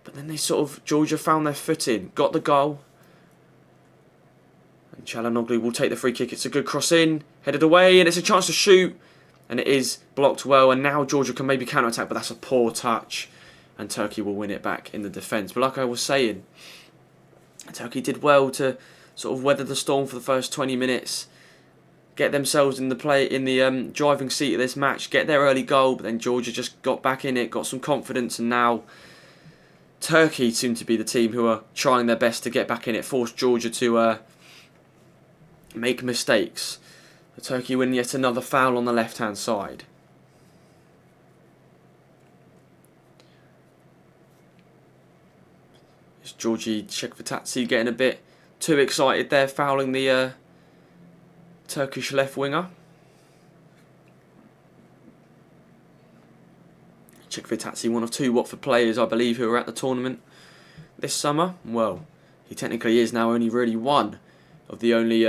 Speaker 1: But then they Georgia found their footing, got the goal. And Çalhanoğlu will take the free kick. It's a good cross in, headed away, and it's a chance to shoot. And it is blocked well, and now Georgia can maybe counter-attack, but that's a poor touch. And Turkey will win it back in the defence. But like I was saying, Turkey did well to sort of weather the storm for the first 20 minutes. Get themselves in the driving seat of this match, get their early goal, but then Georgia just got back in it, got some confidence, and now Turkey seem to be the team who are trying their best to get back in it, force Georgia to make mistakes. But Turkey win yet another foul on the left-hand side. It's Georgi Çekvirtazi getting a bit too excited there, fouling the Turkish left winger. Çekvirtazi, one of two Watford players, I believe, who are at the tournament this summer. Well, he technically is now only really one of the only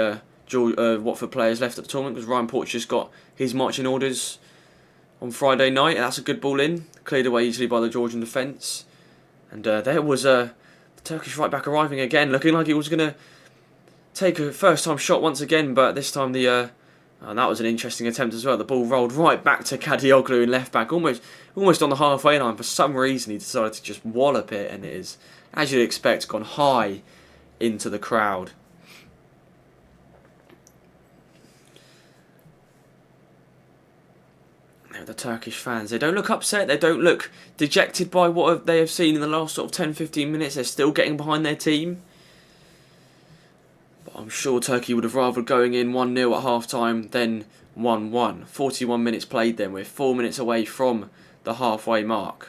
Speaker 1: Watford players left at the tournament, because Ryan Porteous got his marching orders on Friday night, and that's a good ball in, cleared away easily by the Georgian defence. And there was the Turkish right back arriving again, looking like he was going to take a first-time shot once again, but this time and that was an interesting attempt as well. The ball rolled right back to Çalhanoğlu in left back, almost on the halfway line. For some reason, he decided to just wallop it, and it is, as you'd expect, gone high into the crowd. Now the Turkish fans, they don't look upset, they don't look dejected by what they have seen in the last sort of 10-15 minutes. They're still getting behind their team. I'm sure Turkey would have rather going in 1-0 at half-time than 1-1. 41 minutes played then. We're 4 minutes away from the halfway mark.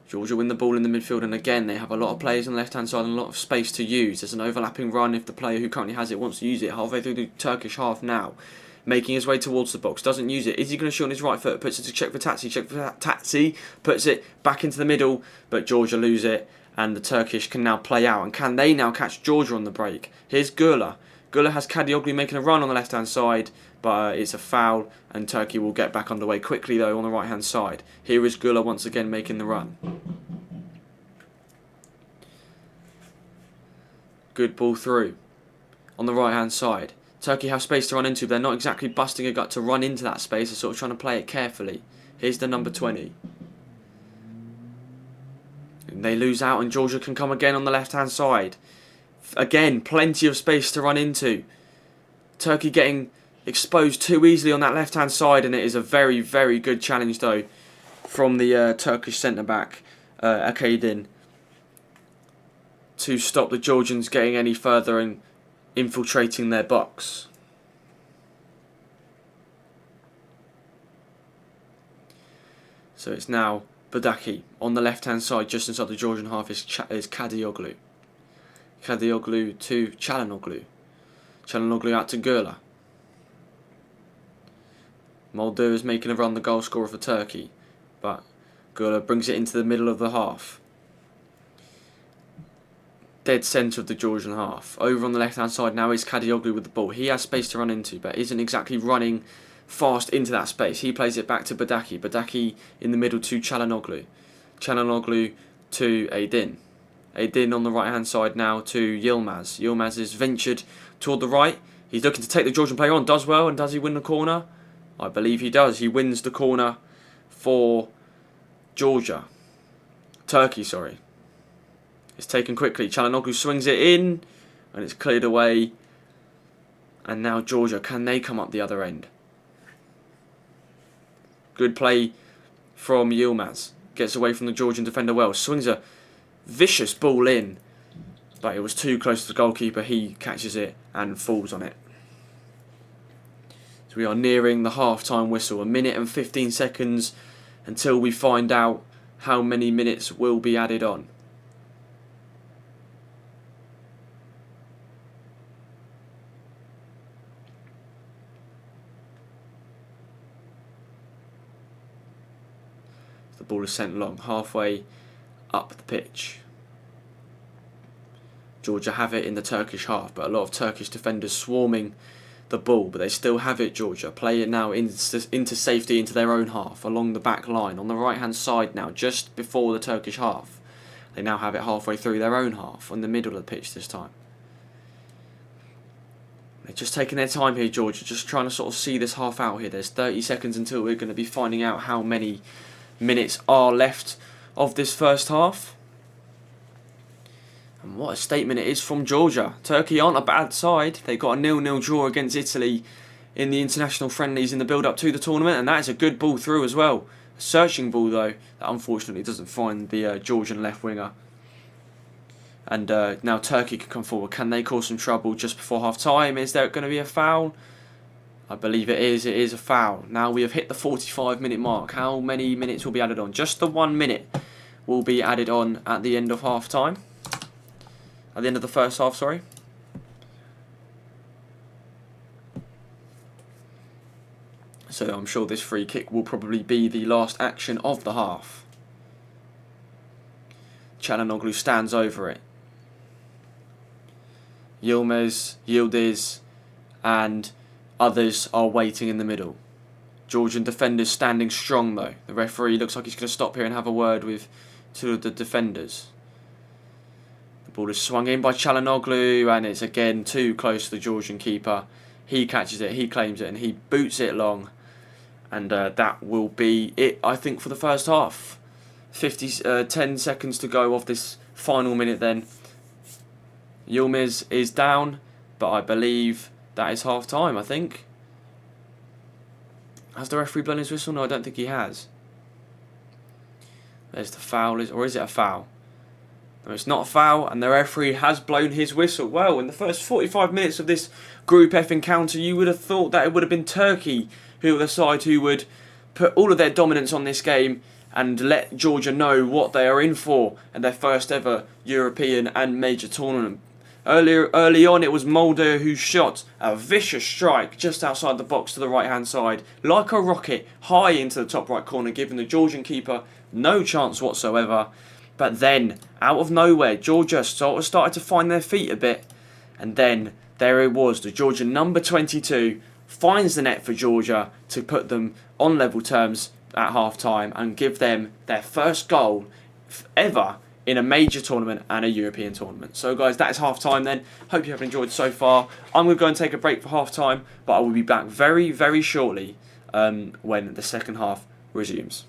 Speaker 1: Georgia win the ball in the midfield, and again they have a lot of players on the left-hand side and a lot of space to use. There's an overlapping run if the player who currently has it wants to use it. Halfway through the Turkish half now. Making his way towards the box. Doesn't use it. Is he going to shoot on his right foot? Puts it to Çekvirtazi. Çekvirtazi puts it back into the middle, but Georgia lose it. And the Turkish can now play out. And can they now catch Georgia on the break? Here's Gula. Gula has Çalhanoğlu making a run on the left-hand side, but it's a foul, and Turkey will get back underway quickly, though, on the right-hand side. Here is Gula once again making the run. Good ball through on the right-hand side. Turkey have space to run into, but they're not exactly busting a gut to run into that space. They're sort of trying to play it carefully. Here's the number 20. They lose out, and Georgia can come again on the left-hand side. Again, plenty of space to run into. Turkey getting exposed too easily on that left-hand side, and it is a very, very good challenge, though, from the Turkish centre-back, Akaydin, to stop the Georgians getting any further and infiltrating their box. So it's now Badaki on the left-hand side, just inside the Georgian half, is Çalhanoğlu. Çalhanoğlu to Çalhanoğlu. Çalhanoğlu out to Gula. Mulder is making a run, the goal scorer for Turkey, but Gula brings it into the middle of the half. Dead centre of the Georgian half. Over on the left-hand side now is Çalhanoğlu with the ball. He has space to run into, but isn't exactly running fast into that space. He plays it back to Badaki. Badaki in the middle to Çalhanoğlu. Çalhanoğlu to Aydin. Aydin on the right-hand side now to Yilmaz. Yilmaz is ventured toward the right. He's looking to take the Georgian player on. Does well, and does he win the corner? I believe he does. He wins the corner for Georgia. Turkey, sorry. It's taken quickly. Çalhanoğlu swings it in. And it's cleared away. And now Georgia, can they come up the other end? Good play from Yilmaz. Gets away from the Georgian defender well. Swings a vicious ball in. But it was too close to the goalkeeper. He catches it and falls on it. So we are nearing the half-time whistle. 1 minute and 15 seconds until we find out how many minutes will be added on. The ball is sent long, halfway up the pitch. Georgia have it in the Turkish half, but a lot of Turkish defenders swarming the ball, but they still have it, Georgia. Play it now into safety, into their own half, along the back line, on the right-hand side now, just before the Turkish half. They now have it halfway through their own half, on the middle of the pitch this time. They're just taking their time here, Georgia, just trying to sort of see this half out here. There's 30 seconds until we're going to be finding out how many minutes are left of this first half. And what a statement it is from Georgia. Turkey aren't a bad side. They got a 0-0 draw against Italy in the international friendlies in the build-up to the tournament, and that is a good ball through as well. A searching ball, though, that unfortunately doesn't find the Georgian left winger. And now Turkey can come forward. Can they cause some trouble just before half-time? Is there going to be a foul? I believe it is. It is a foul. Now we have hit the 45-minute mark. How many minutes will be added on? Just the 1 minute will be added on at the end of half-time. At the end of the first half, sorry. So I'm sure this free kick will probably be the last action of the half. Çalhanoğlu stands over it. Yildiz and others are waiting in the middle. Georgian defenders standing strong though. The referee looks like he's going to stop here and have a word with two of the defenders. The ball is swung in by Çalhanoğlu and it's again too close to the Georgian keeper. He catches it, he claims it and he boots it long. And that will be it, I think, for the first half. 10 seconds to go of this final minute then. Yilmaz is down, but I believe that is half time, I think. Has the referee blown his whistle? No, I don't think he has. There's the foul, or is it a foul? No, it's not a foul, and the referee has blown his whistle. Well, in the first 45 minutes of this Group F encounter, you would have thought that it would have been Turkey who were the side who would put all of their dominance on this game and let Georgia know what they are in for and their first ever European and major tournament. Early on, it was Mulder who shot a vicious strike just outside the box to the right-hand side, like a rocket, high into the top right corner, giving the Georgian keeper no chance whatsoever. But then, out of nowhere, Georgia sort of started to find their feet a bit. And then, there it was, the Georgian number 22 finds the net for Georgia to put them on level terms at half-time and give them their first goal ever in a major tournament and a European tournament. So guys, that is half-time then. Hope you have enjoyed so far. I'm going to go and take a break for half-time, but I will be back very, very shortly when the second half resumes.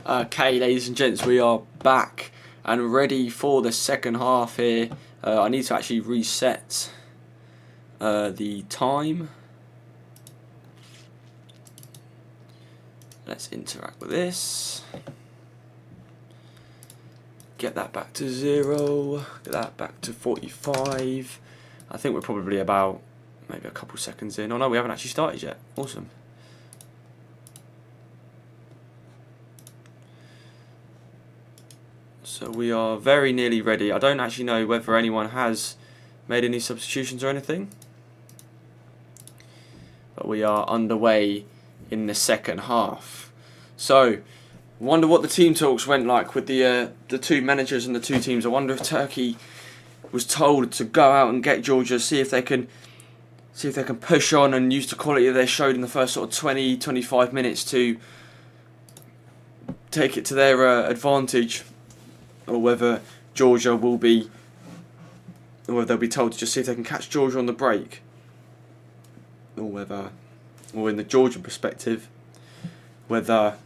Speaker 1: Okay, ladies and gents, we are back and ready for the second half here. I need to actually reset the time. Let's interact with this. Get that back to 0. Get that back to 45. I think we're probably about maybe a couple seconds in. Oh no, we haven't actually started yet. Awesome. So we are very nearly ready. I don't actually know whether anyone has made any substitutions or anything, but we are underway in the second half. So, wonder what the team talks went like with the two managers and the two teams. I wonder if Turkey was told to go out and get Georgia, see if they can push on and use the quality that they showed in the first sort of 20-25 minutes to take it to their advantage. Or whether Georgia will be, or whether they'll be told to just see if they can catch Georgia on the break, or whether, or in the Georgian perspective, whether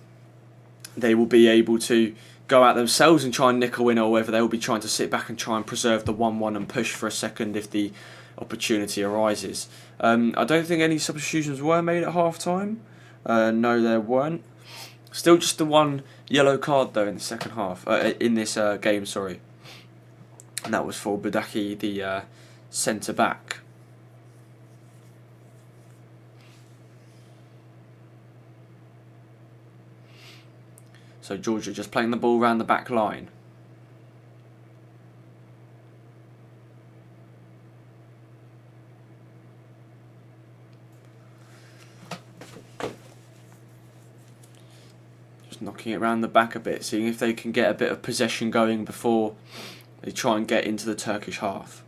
Speaker 1: they will be able to go out themselves and try and nick a win, or whether they will be trying to sit back and try and preserve the 1-1 and push for a second if the opportunity arises. I don't think any substitutions were made at half time. No, there weren't. Still just the one yellow card though in the second half, in this game, sorry. And that was for Badaki, the centre back. So Georgia just playing the ball around the back line. Knocking it around the back a bit, seeing if they can get a bit of possession going before they try and get into the Turkish half.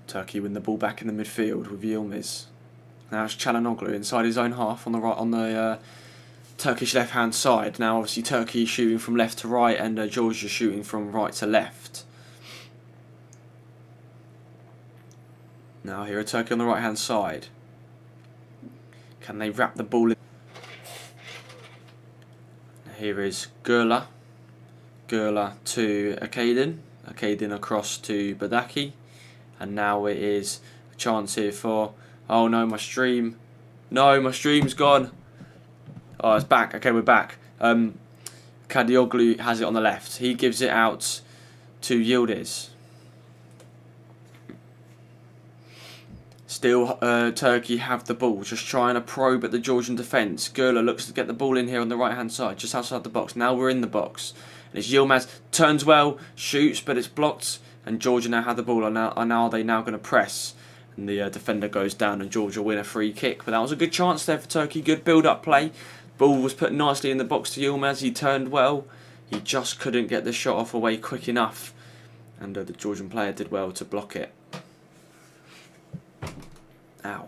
Speaker 1: Turkey win the ball back in the midfield with Yilmaz. Now it's Çalhanoğlu inside his own half on the Turkish left-hand side. Now obviously Turkey shooting from left to right and Georgia shooting from right to left. Now here are Turkey on the right-hand side. Can they wrap the ball in? Here is Gürler. Gürler to Akaydın. Akaydın across to Badaki. And now it is a chance here for... Oh no, my stream. No, my stream's gone. Oh, it's back. Okay, we're back. Çalhanoğlu has it on the left. He gives it out to Yildiz. Still, Turkey have the ball, just trying to probe at the Georgian defence. Gürler looks to get the ball in here on the right-hand side, just outside the box. Now we're in the box. And it's Yilmaz, turns well, shoots, but it's blocked. And Georgia now have the ball. Are they now going to press? And the defender goes down and Georgia win a free kick. But that was a good chance there for Turkey. Good build-up play. Ball was put nicely in the box to Yilmaz. He turned well. He just couldn't get the shot off away quick enough. And the Georgian player did well to block it. Ow.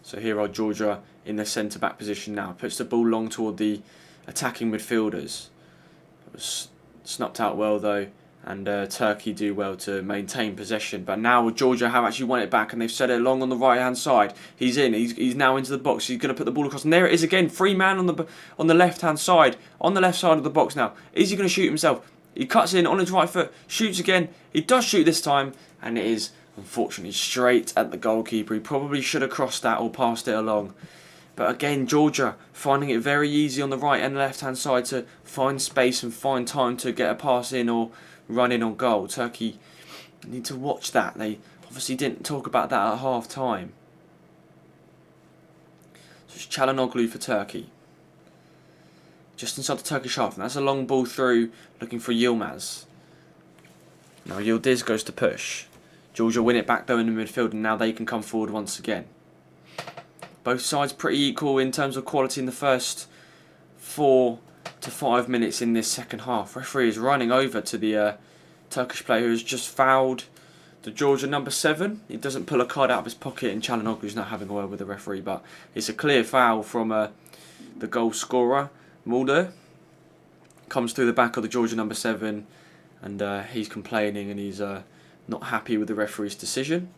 Speaker 1: So here are Georgia in the centre-back position now. Puts the ball long toward the attacking midfielders. It was snupped out well though, and Turkey do well to maintain possession. But now Georgia have actually won it back, and they've set it long on the right-hand side. He's in. He's now into the box. He's going to put the ball across, and there it is again. Free man on the left-hand side, on the left side of the box now. Is he going to shoot himself? He cuts in on his right foot, shoots again. He does shoot this time, and it is unfortunately straight at the goalkeeper. He probably should have crossed that or passed it along. But again, Georgia finding it very easy on the right and left-hand side to find space and find time to get a pass in or run in on goal. Turkey need to watch that. They obviously didn't talk about that at half-time. So it's Çalhanoğlu for Turkey. Just inside the Turkish half, and that's a long ball through, looking for Yilmaz. Now Yildiz goes to push. Georgia win it back though in the midfield, and now they can come forward once again. Both sides pretty equal in terms of quality in the first 4 to 5 minutes in this second half. Referee is running over to the Turkish player who has just fouled the Georgia number 7. He doesn't pull a card out of his pocket, and Çalhanoğlu's not having a word with the referee, but it's a clear foul from the goal scorer. Mulder comes through the back of the Georgia number 7, and he's complaining and he's not happy with the referee's decision.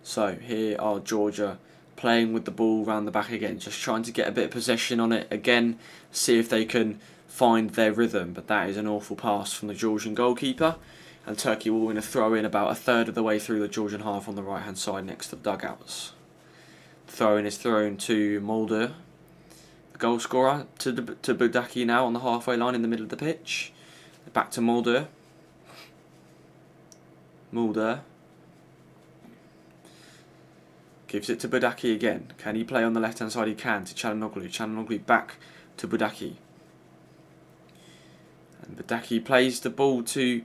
Speaker 1: So here are Georgia playing with the ball round the back again, just trying to get a bit of possession on it again, see if they can find their rhythm. But that is an awful pass from the Georgian goalkeeper, and Turkey will win a throw in about a third of the way through the Georgian half on the right hand side next to the dugouts. The throw in is thrown to Mulder, the goal scorer, to Budaki now on the halfway line in the middle of the pitch. Back to Mulder. Mulder gives it to Budaki again. Can he play on the left hand side? He can, to Çalhanoğlu. Çalhanoğlu back to Budaki. And Budaki plays the ball to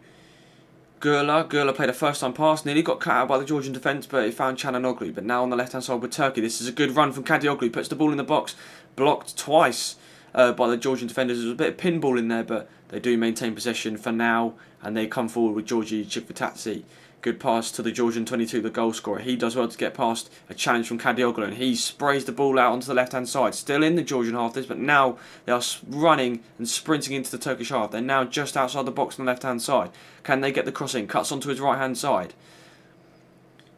Speaker 1: Gürler. Gürler played a first time pass, nearly got cut out by the Georgian defence, but he found Çalhanoğlu. But now on the left hand side with Turkey. This is a good run from Kadioglu. Puts the ball in the box. Blocked twice by the Georgian defenders. There's a bit of pinball in there, but they do maintain possession for now, and they come forward with Georgi Chikvitatsi. Good pass to the Georgian 22, the goal scorer. He does well to get past a challenge from Kadioglu, and he sprays the ball out onto the left-hand side. Still in the Georgian half this, but now they are running and sprinting into the Turkish half. They're now just outside the box on the left-hand side. Can they get the cross in? Cuts onto his right-hand side.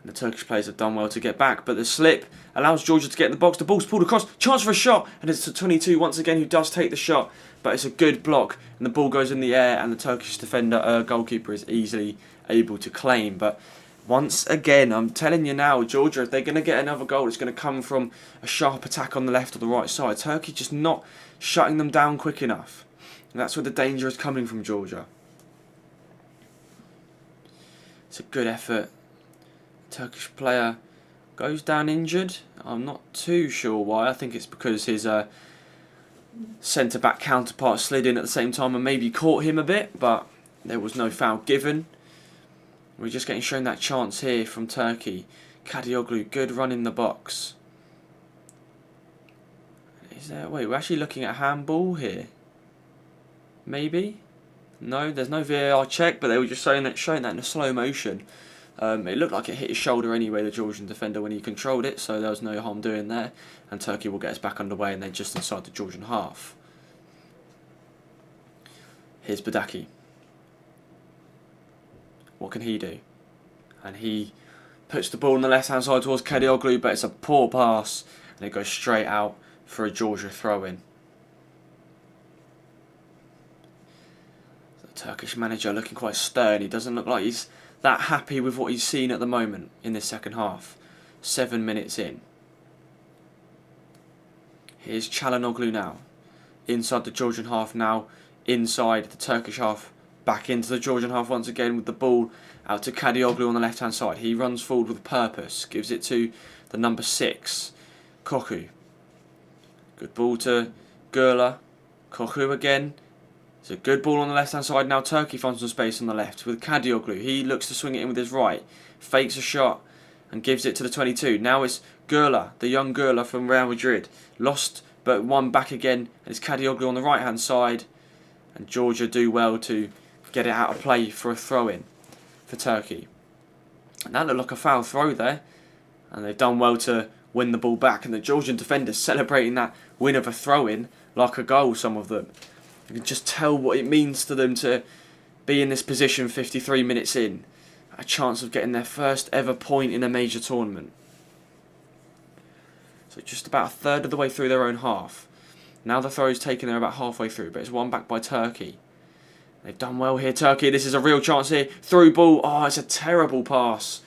Speaker 1: And the Turkish players have done well to get back, but the slip allows Georgia to get in the box. The ball's pulled across. Chance for a shot, and it's to 22 once again, who does take the shot. But it's a good block, and the ball goes in the air, and the Turkish defender, goalkeeper, is easily able to claim. But once again, I'm telling you now, Georgia, if they're going to get another goal, it's going to come from a sharp attack on the left or the right side. Turkey just not shutting them down quick enough. And that's where the danger is coming from Georgia. It's a good effort. Turkish player goes down injured. I'm not too sure why. I think it's because his centre-back counterpart slid in at the same time and maybe caught him a bit, but there was no foul given. We're just getting shown that chance here from Turkey. Kadioglu, good run in the box. Is there? Wait, we're actually looking at handball here. Maybe? No, there's no VAR check, but they were just showing that in a slow motion. It looked like it hit his shoulder anyway, the Georgian defender, when he controlled it, so there was no harm doing there. And Turkey will get us back underway, and they're just inside the Georgian half. Here's Budaki. What can he do? And he puts the ball on the left hand side towards Kadioglu, but it's a poor pass, and it goes straight out for a Georgia throw-in. The Turkish manager looking quite stern. He doesn't look like he's that happy with what he's seen at the moment in this second half. 7 minutes in. Here's Çalhanoğlu now. Inside the Georgian half now. Inside the Turkish half. Back into the Georgian half once again with the ball out to Kadioglu on the left hand side. He runs forward with purpose. Gives it to the number 6. Koku. Good ball to Gürler. Koku again. It's a good ball on the left hand side. Now Turkey finds some space on the left with Kadioglu. He looks to swing it in with his right. Fakes a shot and gives it to the 22. Now it's Gürler, the young Gürler from Real Madrid. Lost but won back again. And it's Kadioglu on the right hand side. And Georgia do well to get it out of play for a throw-in for Turkey. And that looked like a foul throw there. And they've done well to win the ball back. And the Georgian defenders celebrating that win of a throw-in like a goal, some of them. You can just tell what it means to them to be in this position 53 minutes in. A chance of getting their first ever point in a major tournament. So just about a third of the way through their own half. Now the throw is taken, they're about halfway through, but it's won back by Turkey. They've done well here, Turkey. This is a real chance here. Through ball. Oh, it's a terrible pass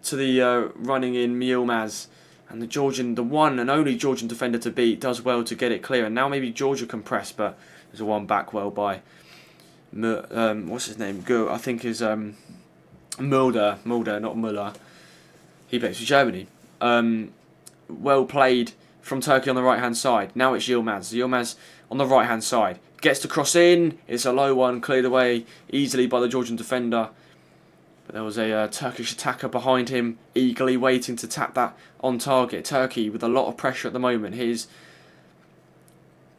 Speaker 1: to the running in Yilmaz. And the Georgian, the one and only Georgian defender to beat, does well to get it clear. And now maybe Georgia can press, but there's a one back well by what's his name? I think is Mulder, not Müller. He plays for Germany. Well played from Turkey on the right hand side. Now it's Yilmaz. Yilmaz on the right hand side. Gets to cross in. It's a low one, cleared away easily by the Georgian defender. But there was a Turkish attacker behind him, eagerly waiting to tap that on target. Turkey with a lot of pressure at the moment. Here's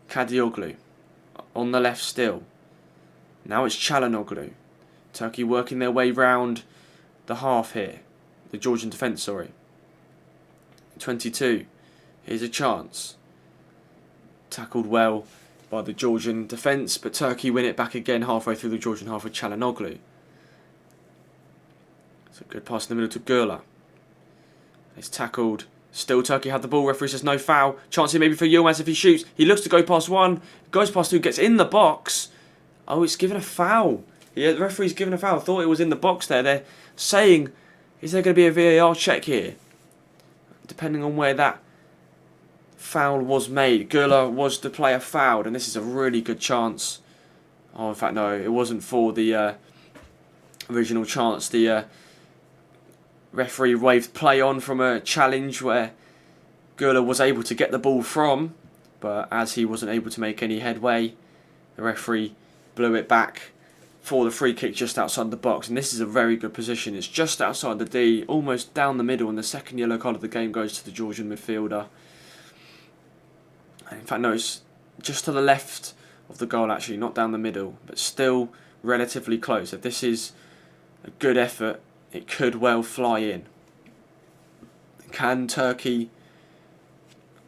Speaker 1: Kadioglu on the left still. Now it's Çalhanoğlu. Turkey working their way round the half here. The Georgian defence, sorry. 22. Here's a chance. Tackled well by the Georgian defence, but Turkey win it back again halfway through the Georgian half with Çalhanoğlu. It's a good pass in the middle to Gürler. It's tackled. Still Turkey had the ball. Referee says no foul. Chance here maybe for Yilmaz if he shoots. He looks to go past one. Goes past two. Gets in the box. Oh, it's given a foul. Yeah, the referee's given a foul. Thought it was in the box there. They're saying, is there going to be a VAR check here? Depending on where that foul was made. Gürler was the player fouled, and this is a really good chance. Oh, in fact, no, it wasn't for the original chance. The referee waved play on from a challenge where Gürler was able to get the ball from, but as he wasn't able to make any headway, the referee blew it back for the free kick just outside the box. And this is a very good position. It's just outside the D, almost down the middle, and the second yellow card of the game goes to the Georgian midfielder. And in fact, no, it's just to the left of the goal actually, not down the middle, but still relatively close. If this is a good effort, it could well fly in. Can Turkey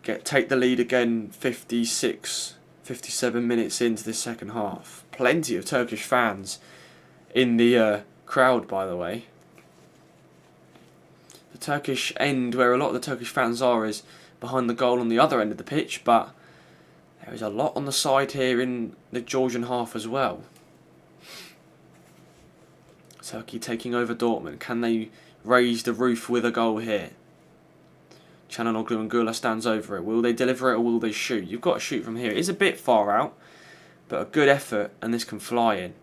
Speaker 1: take the lead again 56, 57 minutes into this second half? Plenty of Turkish fans in the crowd, by the way. The Turkish end, where a lot of the Turkish fans are, is behind the goal on the other end of the pitch, but there is a lot on the side here in the Georgian half as well. Turkey taking over Dortmund. Can they raise the roof with a goal here? Çalhanoğlu and Gürler stands over it. Will they deliver it or will they shoot? You've got to shoot from here. It is a bit far out, but a good effort, and this can fly in.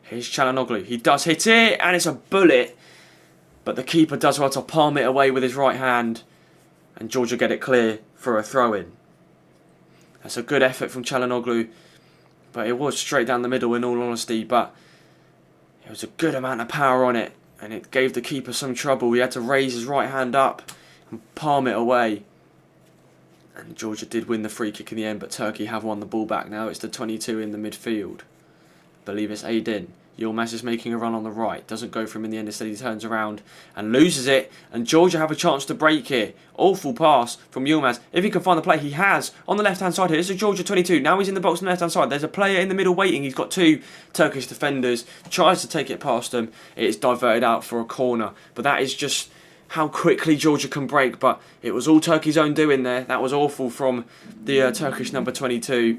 Speaker 1: Here's Çalhanoğlu. He does hit it, and it's a bullet, but the keeper does well to palm it away with his right hand, and Georgia get it clear for a throw-in. That's a good effort from Çalhanoğlu, but it was straight down the middle in all honesty, but there was a good amount of power on it, and it gave the keeper some trouble. He had to raise his right hand up and palm it away. And Georgia did win the free kick in the end, but Turkey have won the ball back. Now it's the 22 in the midfield. I believe it's Aydin. Yilmaz is making a run on the right. Doesn't go for him in the end. Instead he turns around and loses it. And Georgia have a chance to break here. Awful pass from Yilmaz. If he can find the play, he has. On the left-hand side here. This is Georgia 22. Now he's in the box on the left-hand side. There's a player in the middle waiting. He's got two Turkish defenders. Tries to take it past them. It's diverted out for a corner. But that is just how quickly Georgia can break. But it was all Turkey's own doing there. That was awful from the Turkish number 22.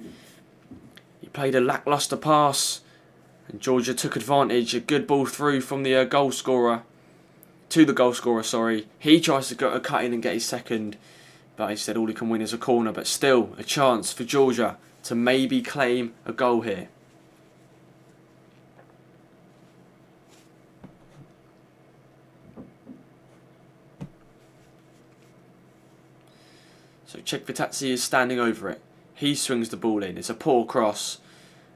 Speaker 1: He played a lacklustre pass. And Georgia took advantage. A good ball through from the goal scorer. To the goal scorer, sorry. He tries to go cut in and get his second. But instead all he can win is a corner. But still, a chance for Georgia to maybe claim a goal here. So Çekvetasi is standing over it. He swings the ball in. It's a poor cross.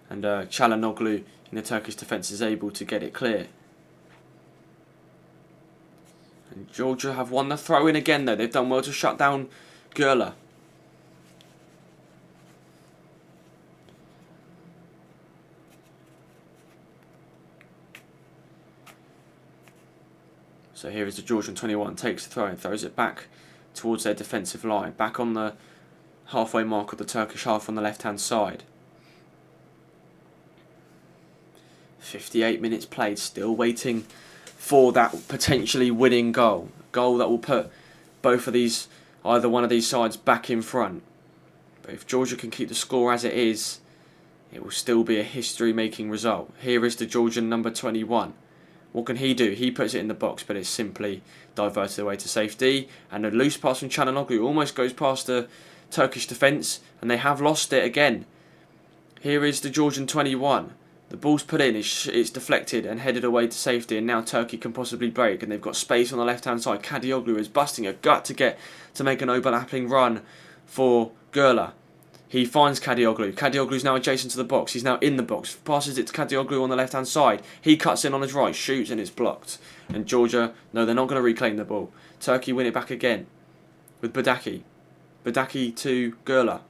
Speaker 1: And Çalhanoğlu in the Turkish defence is able to get it clear. And Georgia have won the throw-in again though. They've done well to shut down Gürler. So here is the Georgian 21. Takes the throw and throws it back towards their defensive line. Back on the halfway mark of the Turkish half on the left-hand side. 58 minutes played, still waiting for that potentially winning goal. Goal that will put both of these, either one of these sides back in front. But if Georgia can keep the score as it is, it will still be a history-making result. Here is the Georgian number 21. What can he do? He puts it in the box, but it's simply diverted away to safety. And a loose pass from Çalhanoğlu almost goes past the Turkish defence, and they have lost it again. Here is the Georgian 21. The ball's put in, it's deflected and headed away to safety, and now Turkey can possibly break, and they've got space on the left-hand side. Çalhanoğlu is busting a gut to make an overlapping run for Gürler. He finds Çalhanoğlu. Çalhanoğlu's now adjacent to the box. He's now in the box. Passes it to Çalhanoğlu on the left-hand side. He cuts in on his right, shoots, and it's blocked. And Georgia, no, they're not going to reclaim the ball. Turkey win it back again with Badaki. Badaki to Gürler.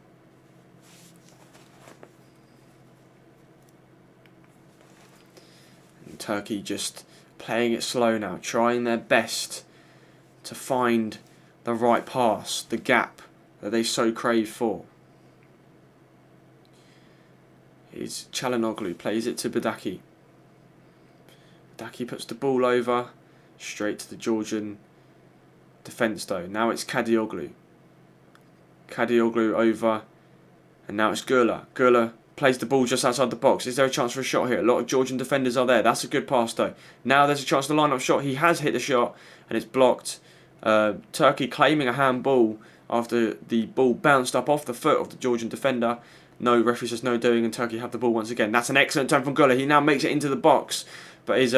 Speaker 1: Turkey just playing it slow now, trying their best to find the right pass, the gap that they so crave for. Here's Çalhanoğlu, plays it to Badaki. Badaki puts the ball over, straight to the Georgian defence though. Now it's Kadioglu. Kadioglu over, and now it's Gürler. Gürler plays the ball just outside the box. Is there a chance for a shot here? A lot of Georgian defenders are there. That's a good pass though. Now there's a chance to line up shot. He has hit the shot and it's blocked. Turkey claiming a handball after the ball bounced up off the foot of the Georgian defender. No, referee says no doing, and Turkey have the ball once again. That's an excellent turn from Gürler. He now makes it into the box, but is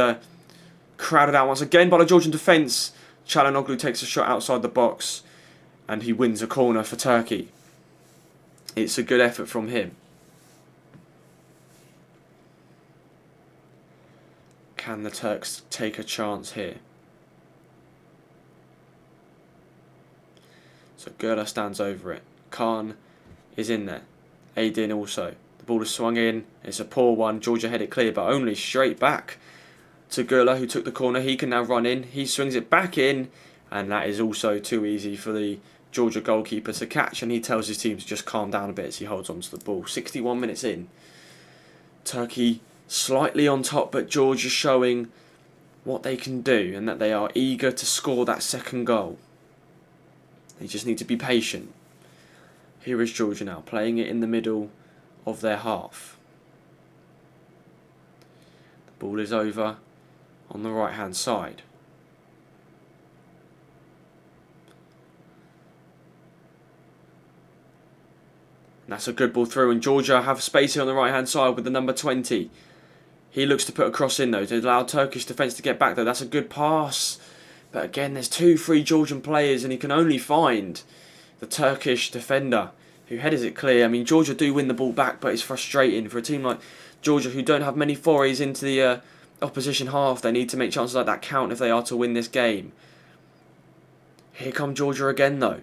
Speaker 1: crowded out once again by the Georgian defence. Çalhanoğlu takes a shot outside the box, and he wins a corner for Turkey. It's a good effort from him. Can the Turks take a chance here? So Gürler stands over it. Khan is in there. Aydin also. The ball is swung in. It's a poor one. Georgia head it clear, but only straight back to Gürler, who took the corner. He can now run in. He swings it back in, and that is also too easy for the Georgia goalkeeper to catch, and he tells his team to just calm down a bit as he holds on to the ball. 61 minutes in. Turkey slightly on top, but Georgia showing what they can do and that they are eager to score that second goal. They just need to be patient. Here is Georgia now, playing it in the middle of their half. The ball is over on the right-hand side. And that's a good ball through, and Georgia have space here on the right-hand side with the number 20. He looks to put a cross in though, to allow Turkish defence to get back though. That's a good pass. But again, there's 2 free Georgian players, and he can only find the Turkish defender who headers it clear. I mean, Georgia do win the ball back, but it's frustrating for a team like Georgia who don't have many forays into the opposition half. They need to make chances like that count if they are to win this game. Here come Georgia again though.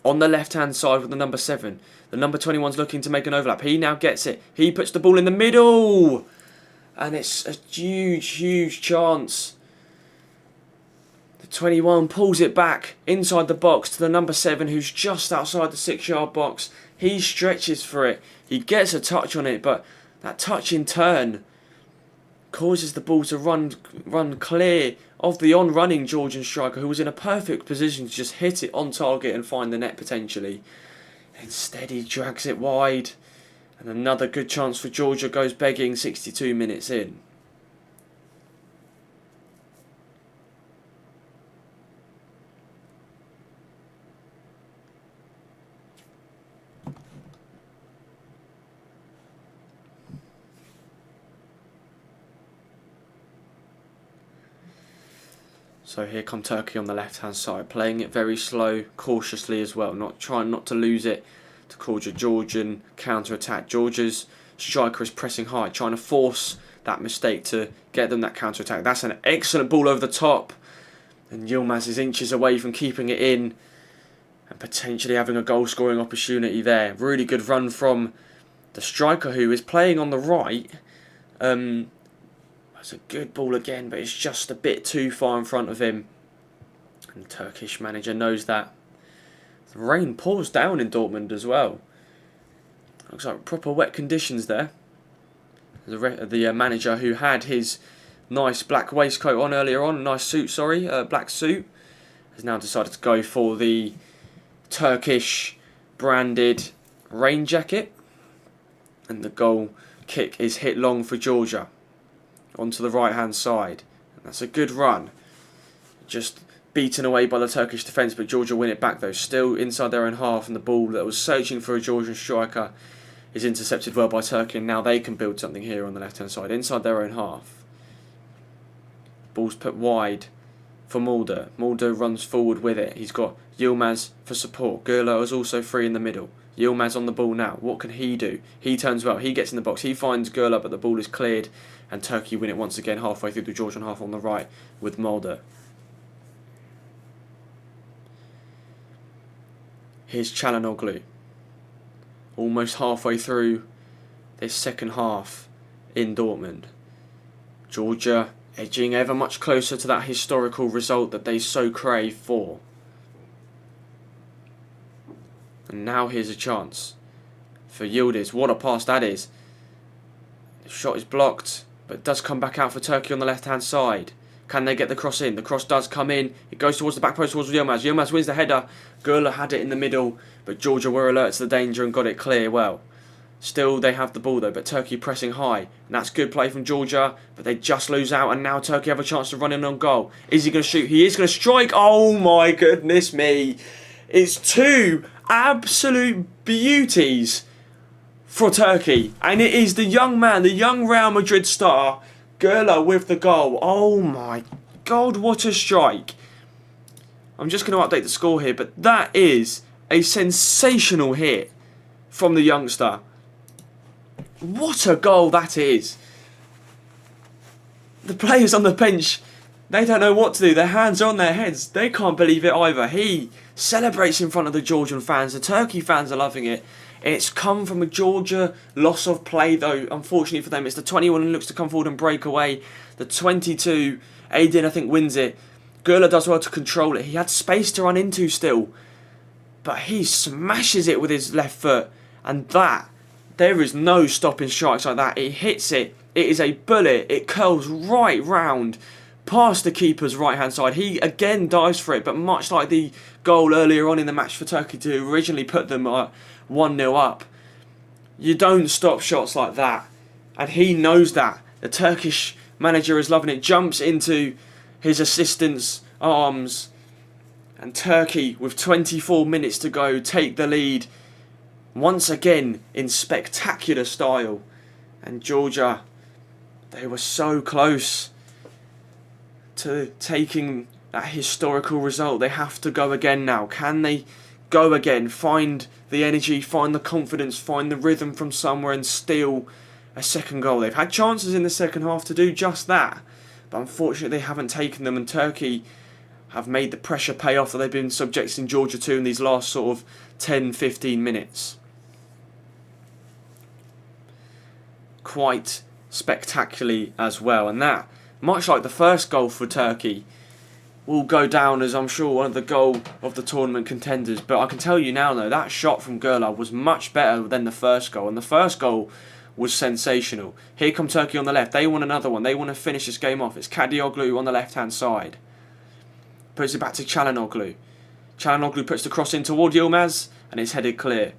Speaker 1: On the left-hand side with the number 7. The number 21's looking to make an overlap. He now gets it. He puts the ball in the middle. And it's a huge, huge chance. The 21 pulls it back inside the box to the number 7, who's just outside the 6-yard box. He stretches for it. He gets a touch on it, but that touch in turn causes the ball to run clear of the on-running Georgian striker, who was in a perfect position to just hit it on target and find the net potentially. Instead, he drags it wide. And another good chance for Georgia goes begging 62 minutes in. So here come Turkey on the left-hand side, playing it very slow, cautiously as well, trying not to lose it to cause a Georgian counter-attack. Georgia's striker is pressing high, trying to force that mistake to get them that counter-attack. That's an excellent ball over the top, and Yilmaz is inches away from keeping it in and potentially having a goal-scoring opportunity there. Really good run from the striker, who is playing on the right. It's a good ball again, but it's just a bit too far in front of him. And the Turkish manager knows that. The rain pours down in Dortmund as well. Looks like proper wet conditions there. The manager, who had his nice black waistcoat on earlier on, black suit, has now decided to go for the Turkish branded rain jacket. And the goal kick is hit long for Georgia. Onto the right-hand side. And that's a good run. Just beaten away by the Turkish defence, but Georgia win it back though. Still inside their own half, and the ball that was searching for a Georgian striker is intercepted well by Turkey, and now they can build something here on the left-hand side, inside their own half. Ball's put wide for Mulder. Mulder runs forward with it. He's got Yilmaz for support. Gürler is also free in the middle. Yilmaz on the ball now. What can he do? He turns well. He gets in the box. He finds Gürler, but the ball is cleared. And Turkey win it once again halfway through the Georgian half on the right with Mulder. Here's Çalhanoğlu. Almost halfway through this second half in Dortmund. Georgia edging ever much closer to that historical result that they so crave for. And now here's a chance for Yildiz. What a pass that is. The shot is blocked, but it does come back out for Turkey on the left-hand side. Can they get the cross in? The cross does come in. It goes towards the back post towards Yilmaz. Yilmaz wins the header. Gurla had it in the middle, but Georgia were alert to the danger and got it clear well. Still, they have the ball though, but Turkey pressing high. And that's good play from Georgia, but they just lose out, and now Turkey have a chance to run in on goal. Is he going to shoot? He is going to strike. Oh my goodness me. It's two absolute beauties for Turkey. And it is the young man, the young Real Madrid star, Gurla with the goal. Oh my God, what a strike. I'm just going to update the score here, but that is a sensational hit from the youngster. What a goal that is. The players on the bench, they don't know what to do. Their hands are on their heads. They can't believe it either. He celebrates in front of the Georgian fans. The Turkey fans are loving it. It's come from a Georgia loss of play though, unfortunately for them. It's the 21 who looks to come forward and break away. The 22, Aydin I think wins it. Gurla does well to control it. He had space to run into still, but he smashes it with his left foot. And that, there is no stopping strikes like that. It hits it. It is a bullet. It curls right round past the keeper's right hand side. He again dives for it, but much like the goal earlier on in the match for Turkey to originally put them 1-0 up, you don't stop shots like that. And he knows that. The Turkish manager is loving it. Jumps into his assistant's arms. And Turkey, with 24 minutes to go, take the lead once again in spectacular style. And Georgia, they were so close to taking that historical result. They have to go again now. Can they go again, find the energy, find the confidence, find the rhythm from somewhere and steal a second goal? They've had chances in the second half to do just that, but unfortunately they haven't taken them, and Turkey have made the pressure pay off that they've been subjecting Georgia to in these last sort of 10-15 minutes. Quite spectacularly as well, and that, much like the first goal for Turkey, will go down as, I'm sure, one of the goal of the tournament contenders. But I can tell you now though, that shot from Gurla was much better than the first goal, and the first goal was sensational. Here come Turkey on the left. They want another one. They want to finish this game off. It's Kadioglu on the left hand side. Puts it back to Çalhanoğlu. Çalhanoğlu puts the cross in toward Yilmaz, and it's headed clear.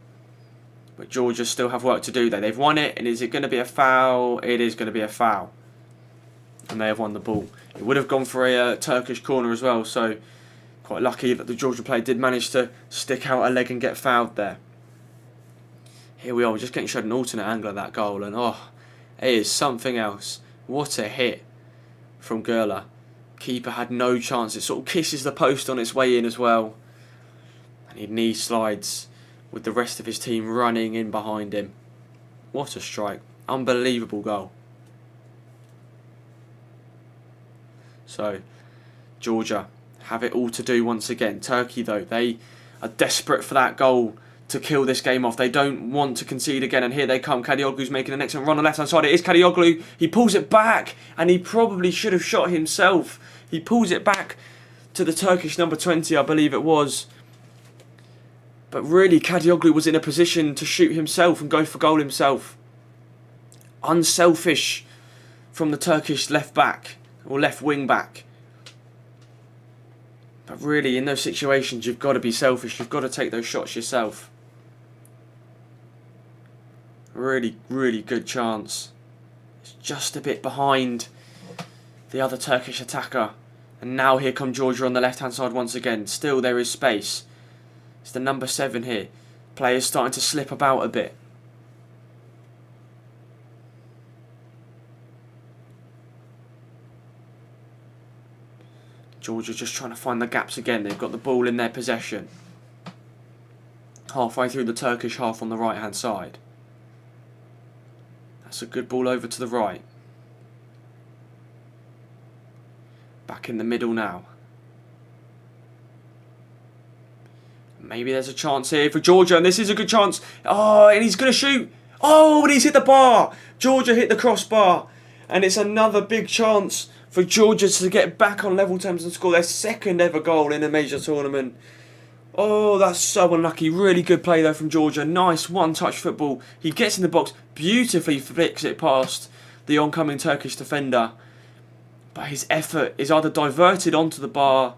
Speaker 1: But Georgia still have work to do there. They've won it, and is it going to be a foul? It is going to be a foul. And they have won the ball. It would have gone for a Turkish corner as well, so quite lucky that the Georgia player did manage to stick out a leg and get fouled there. Here we are, we're just getting showed an alternate angle of that goal, and oh, it is something else. What a hit from Gurla. Keeper had no chance. It sort of kisses the post on its way in as well. And he knee slides with the rest of his team running in behind him. What a strike. Unbelievable goal. So, Georgia have it all to do once again. Turkey, though, they are desperate for that goal to kill this game off. They don't want to concede again, and here they come. Kadioglu's making an excellent run on the left-hand side. It is Kadioglu. He pulls it back, and he probably should have shot himself. He pulls it back to the Turkish number 20, I believe it was. But really, Kadioglu was in a position to shoot himself and go for goal himself. Unselfish from the Turkish left-back. Or left wing back. But really, in those situations, you've got to be selfish. You've got to take those shots yourself. Really, really good chance. It's just a bit behind the other Turkish attacker. And now here come Georgia on the left-hand side once again. Still, there is space. It's the number 7 here. Players starting to slip about a bit. Georgia just trying to find the gaps again. They've got the ball in their possession. Halfway through the Turkish half on the right hand side. That's a good ball over to the right. Back in the middle now. Maybe there's a chance here for Georgia, and this is a good chance. Oh, and he's going to shoot. Oh, and he's hit the bar. Georgia hit the crossbar. And it's another big chance for Georgia to get back on level terms and score their second ever goal in a major tournament. Oh, that's so unlucky. Really good play though from Georgia. Nice one-touch football. He gets in the box, beautifully flicks it past the oncoming Turkish defender. But his effort is either diverted onto the bar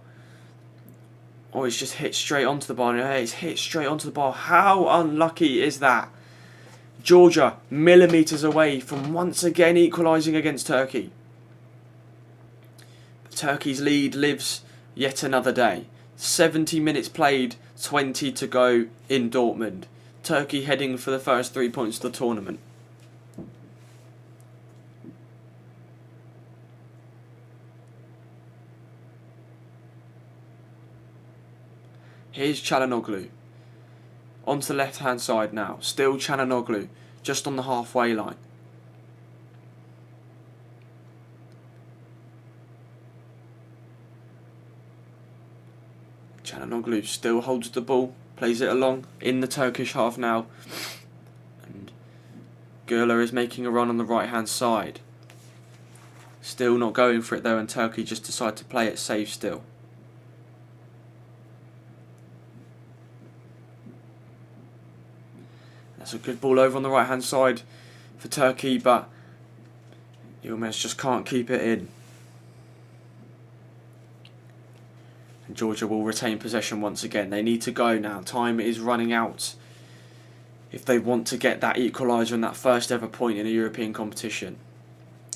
Speaker 1: or it's just hit straight onto the bar. Yeah, it's hit straight onto the bar. How unlucky is that? Georgia, millimetres away from once again equalising against Turkey. Turkey's lead lives yet another day. 70 minutes played, 20 to go in Dortmund. Turkey heading for the first 3 points of the tournament. Here's Çalhanoğlu. Onto the left hand side now. Still Çalhanoğlu, just on the halfway line. Çalhanoğlu still holds the ball, plays it along in the Turkish half now. And Güler is making a run on the right hand side. Still not going for it though, and Turkey just decide to play it safe still. That's a good ball over on the right hand side for Turkey, but Yilmaz just can't keep it in. And Georgia will retain possession once again. They need to go now. Time is running out if they want to get that equaliser and that first ever point in a European competition.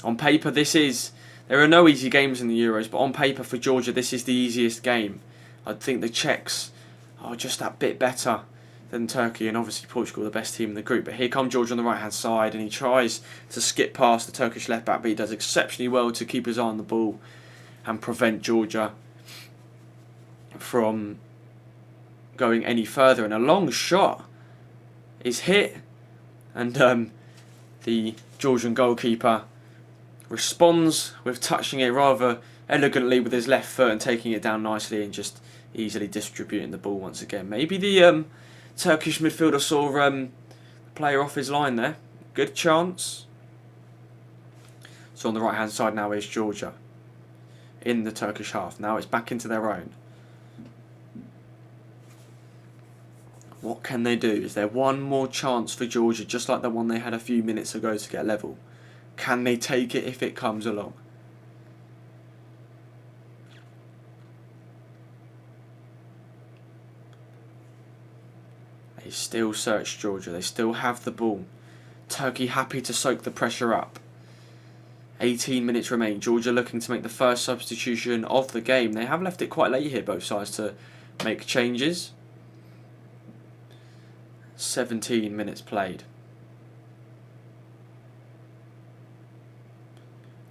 Speaker 1: On paper, there are no easy games in the Euros, but on paper for Georgia, this is the easiest game. I think the Czechs are just that bit better than Turkey, and obviously Portugal, the best team in the group. But here comes Georgia on the right hand side, and he tries to skip past the Turkish left back, but he does exceptionally well to keep his eye on the ball and prevent Georgia from going any further. And a long shot is hit, and the Georgian goalkeeper responds with touching it rather elegantly with his left foot and taking it down nicely and just easily distributing the ball once again. Maybe the Turkish midfielder saw the player off his line there. Good chance. So on the right hand side now is Georgia in the Turkish half. Now it's back into their own. What can they do? Is there one more chance for Georgia, just like the one they had a few minutes ago, to get level? Can they take it if it comes along? They still search Georgia. They still have the ball. Turkey happy to soak the pressure up. 18 minutes remain. Georgia looking to make the first substitution of the game. They have left it quite late here, both sides, to make changes. 17 minutes played.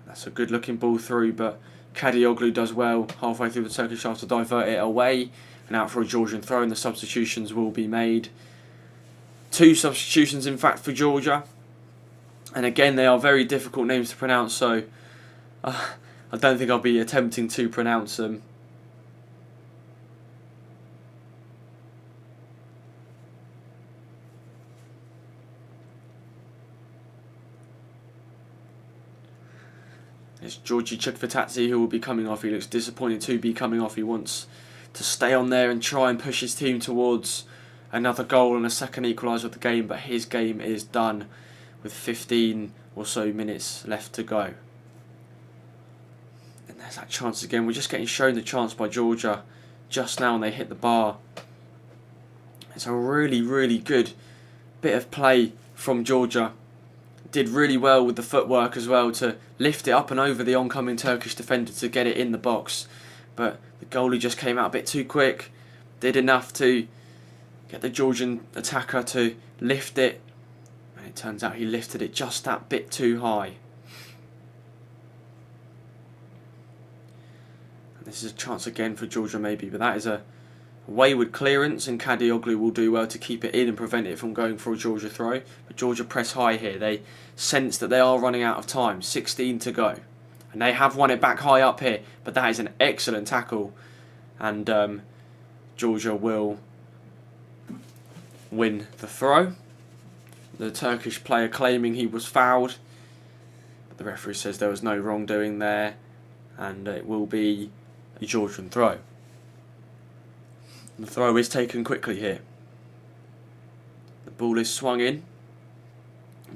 Speaker 1: That's a good looking ball through, but Çalhanoğlu does well halfway through the Turkish half to divert it away and out for a Georgian throw, and the substitutions will be made. 2 substitutions in fact for Georgia, and again they are very difficult names to pronounce, so I don't think I'll be attempting to pronounce them. It's Georgi Chukvatadze who will be coming off. He looks disappointed to be coming off. He wants to stay on there and try and push his team towards another goal and a second equaliser of the game, but his game is done with 15 or so minutes left to go. And there's that chance again. We're just getting shown the chance by Georgia just now, and they hit the bar. It's a really, really good bit of play from Georgia. Did really well with the footwork as well to lift it up and over the oncoming Turkish defender to get it in the box. But the goalie just came out a bit too quick. Did enough to get the Georgian attacker to lift it. And it turns out he lifted it just that bit too high. And this is a chance again for Georgia maybe, but that is a wayward clearance, and Çalhanoğlu will do well to keep it in and prevent it from going for a Georgia throw. But Georgia press high here. They sense that they are running out of time. 16 to go. And they have won it back high up here. But that is an excellent tackle. And Georgia will win the throw. The Turkish player claiming he was fouled. But the referee says there was no wrongdoing there. And it will be a Georgian throw. The throw is taken quickly here. The ball is swung in.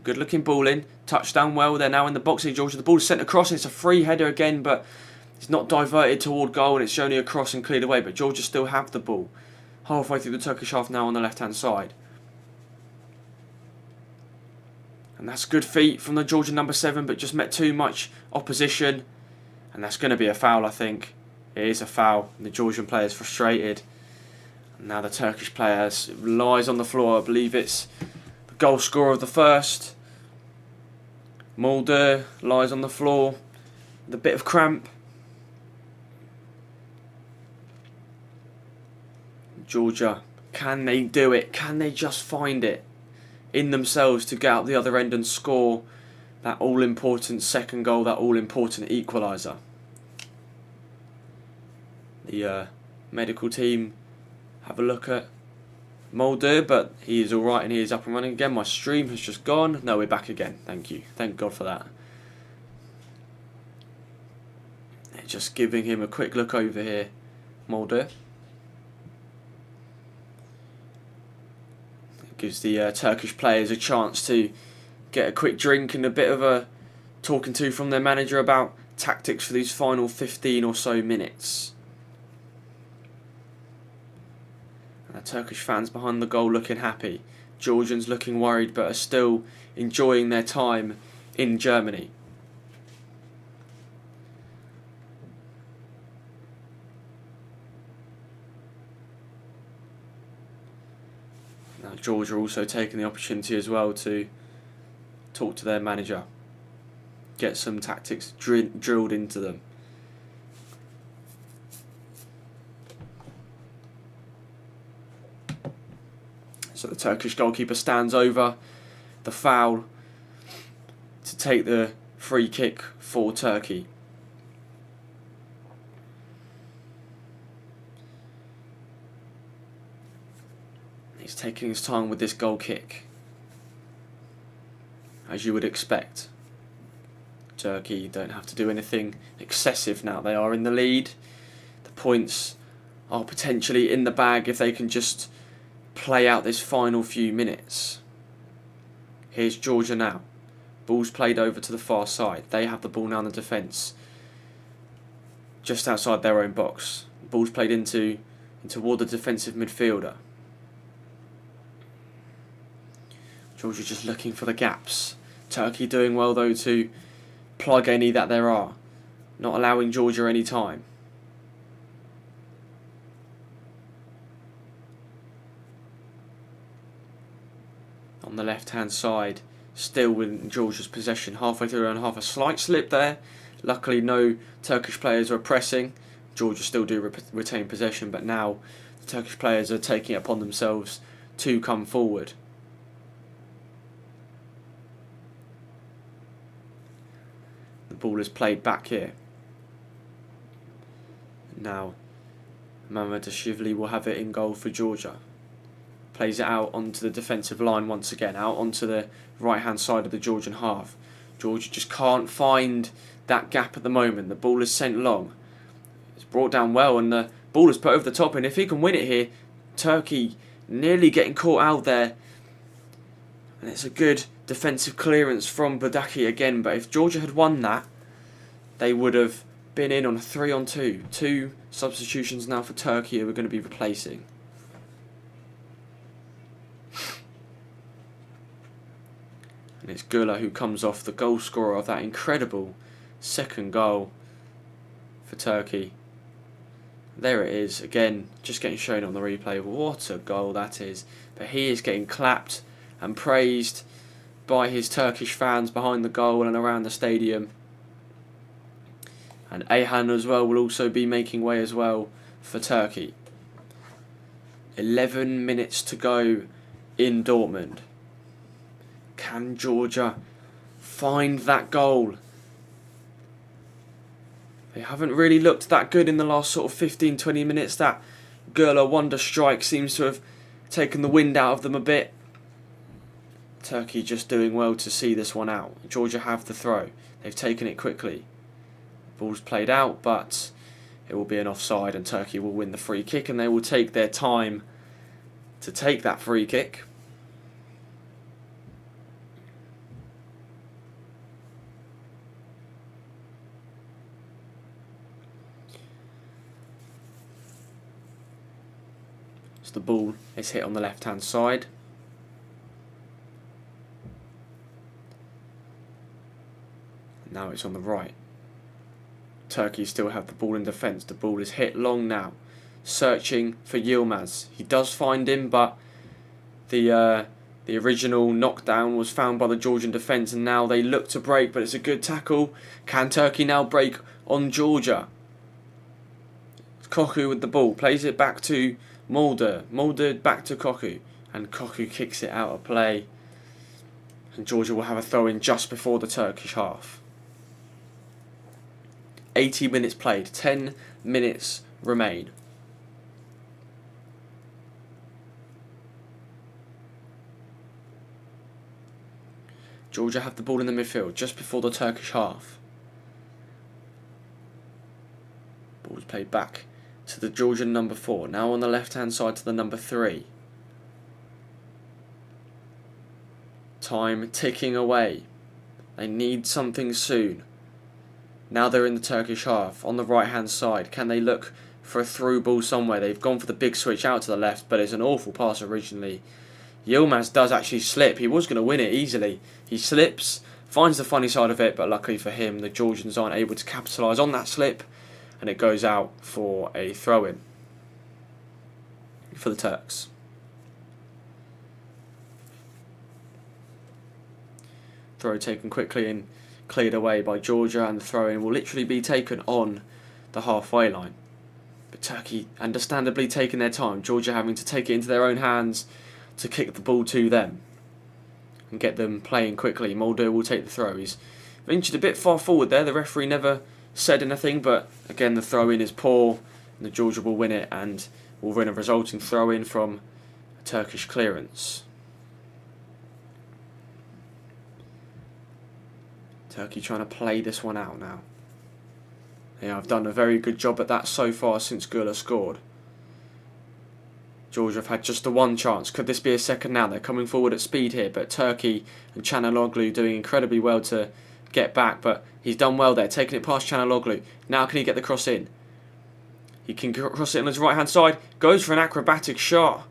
Speaker 1: Good looking ball in. Touchdown well. They're now in the box here, Georgia. The ball is sent across. It's a free header again, but it's not diverted toward goal, and it's only across and cleared away. But Georgia still have the ball. Halfway through the Turkish half now on the left-hand side. And that's good feet from the Georgian number 7, but just met too much opposition. And that's going to be a foul, I think. It is a foul. And the Georgian player is frustrated. And now the Turkish player lies on the floor. I believe it's the goal scorer of the first. Mulder lies on the floor with a bit of cramp. Georgia, can they do it? Can they just find it in themselves to get out the other end and score that all-important second goal, that all-important equaliser? The medical team have a look at Mulder, but he is alright and he is up and running again. My stream has just gone. No, we're back again. Thank you. Thank God for that. Just giving him a quick look over here, Mulder. Gives the Turkish players a chance to get a quick drink and a bit of a talking to from their manager about tactics for these final 15 or so minutes. And the Turkish fans behind the goal looking happy. Georgians looking worried but are still enjoying their time in Germany. Now Georgia also taking the opportunity as well to talk to their manager, get some tactics drilled into them. So the Turkish goalkeeper stands over the foul to take the free kick for Turkey. He's taking his time with this goal kick, as you would expect. Turkey don't have to do anything excessive now. They are in the lead. The points are potentially in the bag if they can just play out this final few minutes. Here's Georgia now. Ball's played over to the far side. They have the ball now in the defence, just outside their own box. Ball's played toward the defensive midfielder. Georgia just looking for the gaps. Turkey doing well though to plug any that there are, not allowing Georgia any time. On the left hand side, still with Georgia's possession, halfway through and half, a slight slip there. Luckily no Turkish players are pressing. Georgia still do retain possession, but now the Turkish players are taking it upon themselves to come forward. The ball is played back here. Now Mamardashvili will have it in goal for Georgia. Plays it out onto the defensive line once again, out onto the right hand side of the Georgian half. Georgia just can't find that gap at the moment. The ball is sent long. It's brought down well and the ball is put over the top, and if he can win it here, Turkey nearly getting caught out there. And it's a good defensive clearance from Budaki again, but if Georgia had won that, they would have been in on a 3-on-2. 2 substitutions now for Turkey who are going to be replacing. And it's Gula who comes off, the goal scorer of that incredible second goal for Turkey. There it is, again, just getting shown on the replay. What a goal that is. But he is getting clapped and praised by his Turkish fans behind the goal and around the stadium. And Ayhan as well will also be making way as well for Turkey. 11 minutes to go in Dortmund. Can Georgia find that goal? They haven't really looked that good in the last sort of 15-20 minutes. That Gurla wonder strike seems to have taken the wind out of them a bit. Turkey just doing well to see this one out. Georgia have the throw. They've taken it quickly. Ball's played out, but it will be an offside and Turkey will win the free kick, and they will take their time to take that free kick. So the ball is hit on the left hand side. Now it's on the right. Turkey still have the ball in defence. The ball is hit long now. Searching for Yilmaz. He does find him, but the original knockdown was found by the Georgian defence, and now they look to break, but it's a good tackle. Can Turkey now break on Georgia? Koku with the ball. Plays it back to Mulder. Mulder back to Koku. And Koku kicks it out of play. And Georgia will have a throw in just before the Turkish half. 80 minutes played, 10 minutes remain. Georgia have the ball in the midfield just before the Turkish half. Ball is played back to the Georgian number 4, now on the left hand side to the number 3. Time ticking away. They need something soon. Now they're in the Turkish half, on the right hand side. Can they look for a through ball somewhere? They've gone for the big switch out to the left, but it's an awful pass originally. Yilmaz does actually slip. He was going to win it easily. He slips, finds the funny side of it, but luckily for him, the Georgians aren't able to capitalise on that slip, and it goes out for a throw-in for the Turks. Throw taken quickly and cleared away by Georgia, and the throw-in will literally be taken on the halfway line. But Turkey understandably taking their time. Georgia having to take it into their own hands to kick the ball to them and get them playing quickly. Mulder will take the throw. He's ventured a bit far forward there. The referee never said anything, but again the throw-in is poor, and the Georgia will win it and will win a resulting throw-in from a Turkish clearance. Turkey trying to play this one out now. Yeah, I've done a very good job at that so far since Gula scored. Georgia have had just the one chance. Could this be a second now? They're coming forward at speed here, but Turkey and Chanaloglu doing incredibly well to get back, but he's done well there, taking it past Chanaloglu. Now can he get the cross in? He can cross it on his right hand side, goes for an acrobatic shot,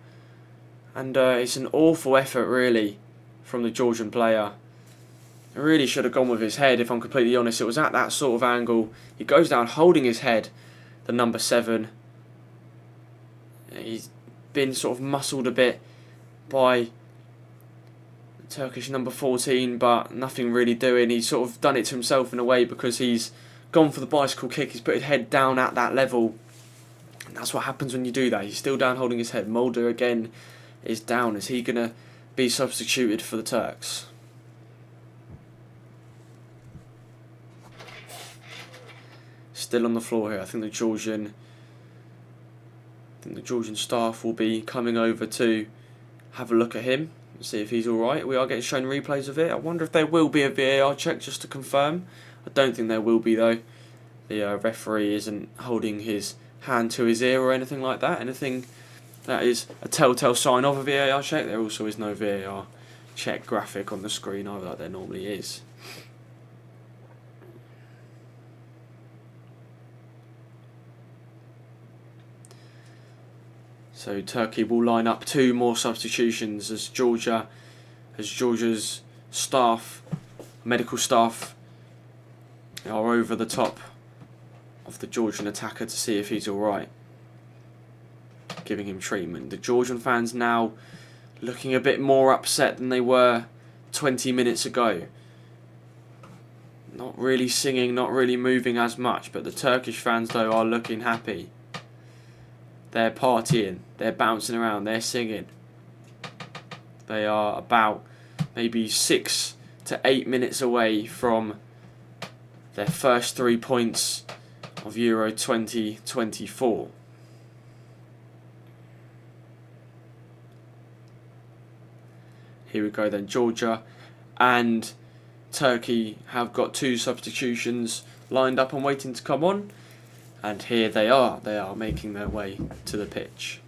Speaker 1: and it's an awful effort really from the Georgian player. He really should have gone with his head, if I'm completely honest. It was at that sort of angle. He goes down holding his head, the number 7. He's been sort of muscled a bit by the Turkish number 14, but nothing really doing. He's sort of done it to himself in a way, because he's gone for the bicycle kick. He's put his head down at that level, and that's what happens when you do that. He's still down holding his head. Mulder again is down. Is he going to be substituted for the Turks? Still on the floor here. I think the Georgian staff will be coming over to have a look at him and see if he's alright. We are getting shown replays of it. I wonder if there will be a VAR check just to confirm. I don't think there will be though. The referee isn't holding his hand to his ear or anything like that. Anything that is a telltale sign of a VAR check. There also is no VAR check graphic on the screen either, like there normally is. So Turkey will line up 2 more substitutions as Georgia's staff, medical staff, are over the top of the Georgian attacker to see if he's alright, giving him treatment. The Georgian fans now looking a bit more upset than they were 20 minutes ago. Not really singing, not really moving as much, but the Turkish fans though are looking happy. They're partying, they're bouncing around, they're singing. They are about maybe 6 to 8 minutes away from their first 3 points of Euro 2024. Here we go then. Georgia and Turkey have got 2 substitutions lined up and waiting to come on. And here they are making their way to the pitch.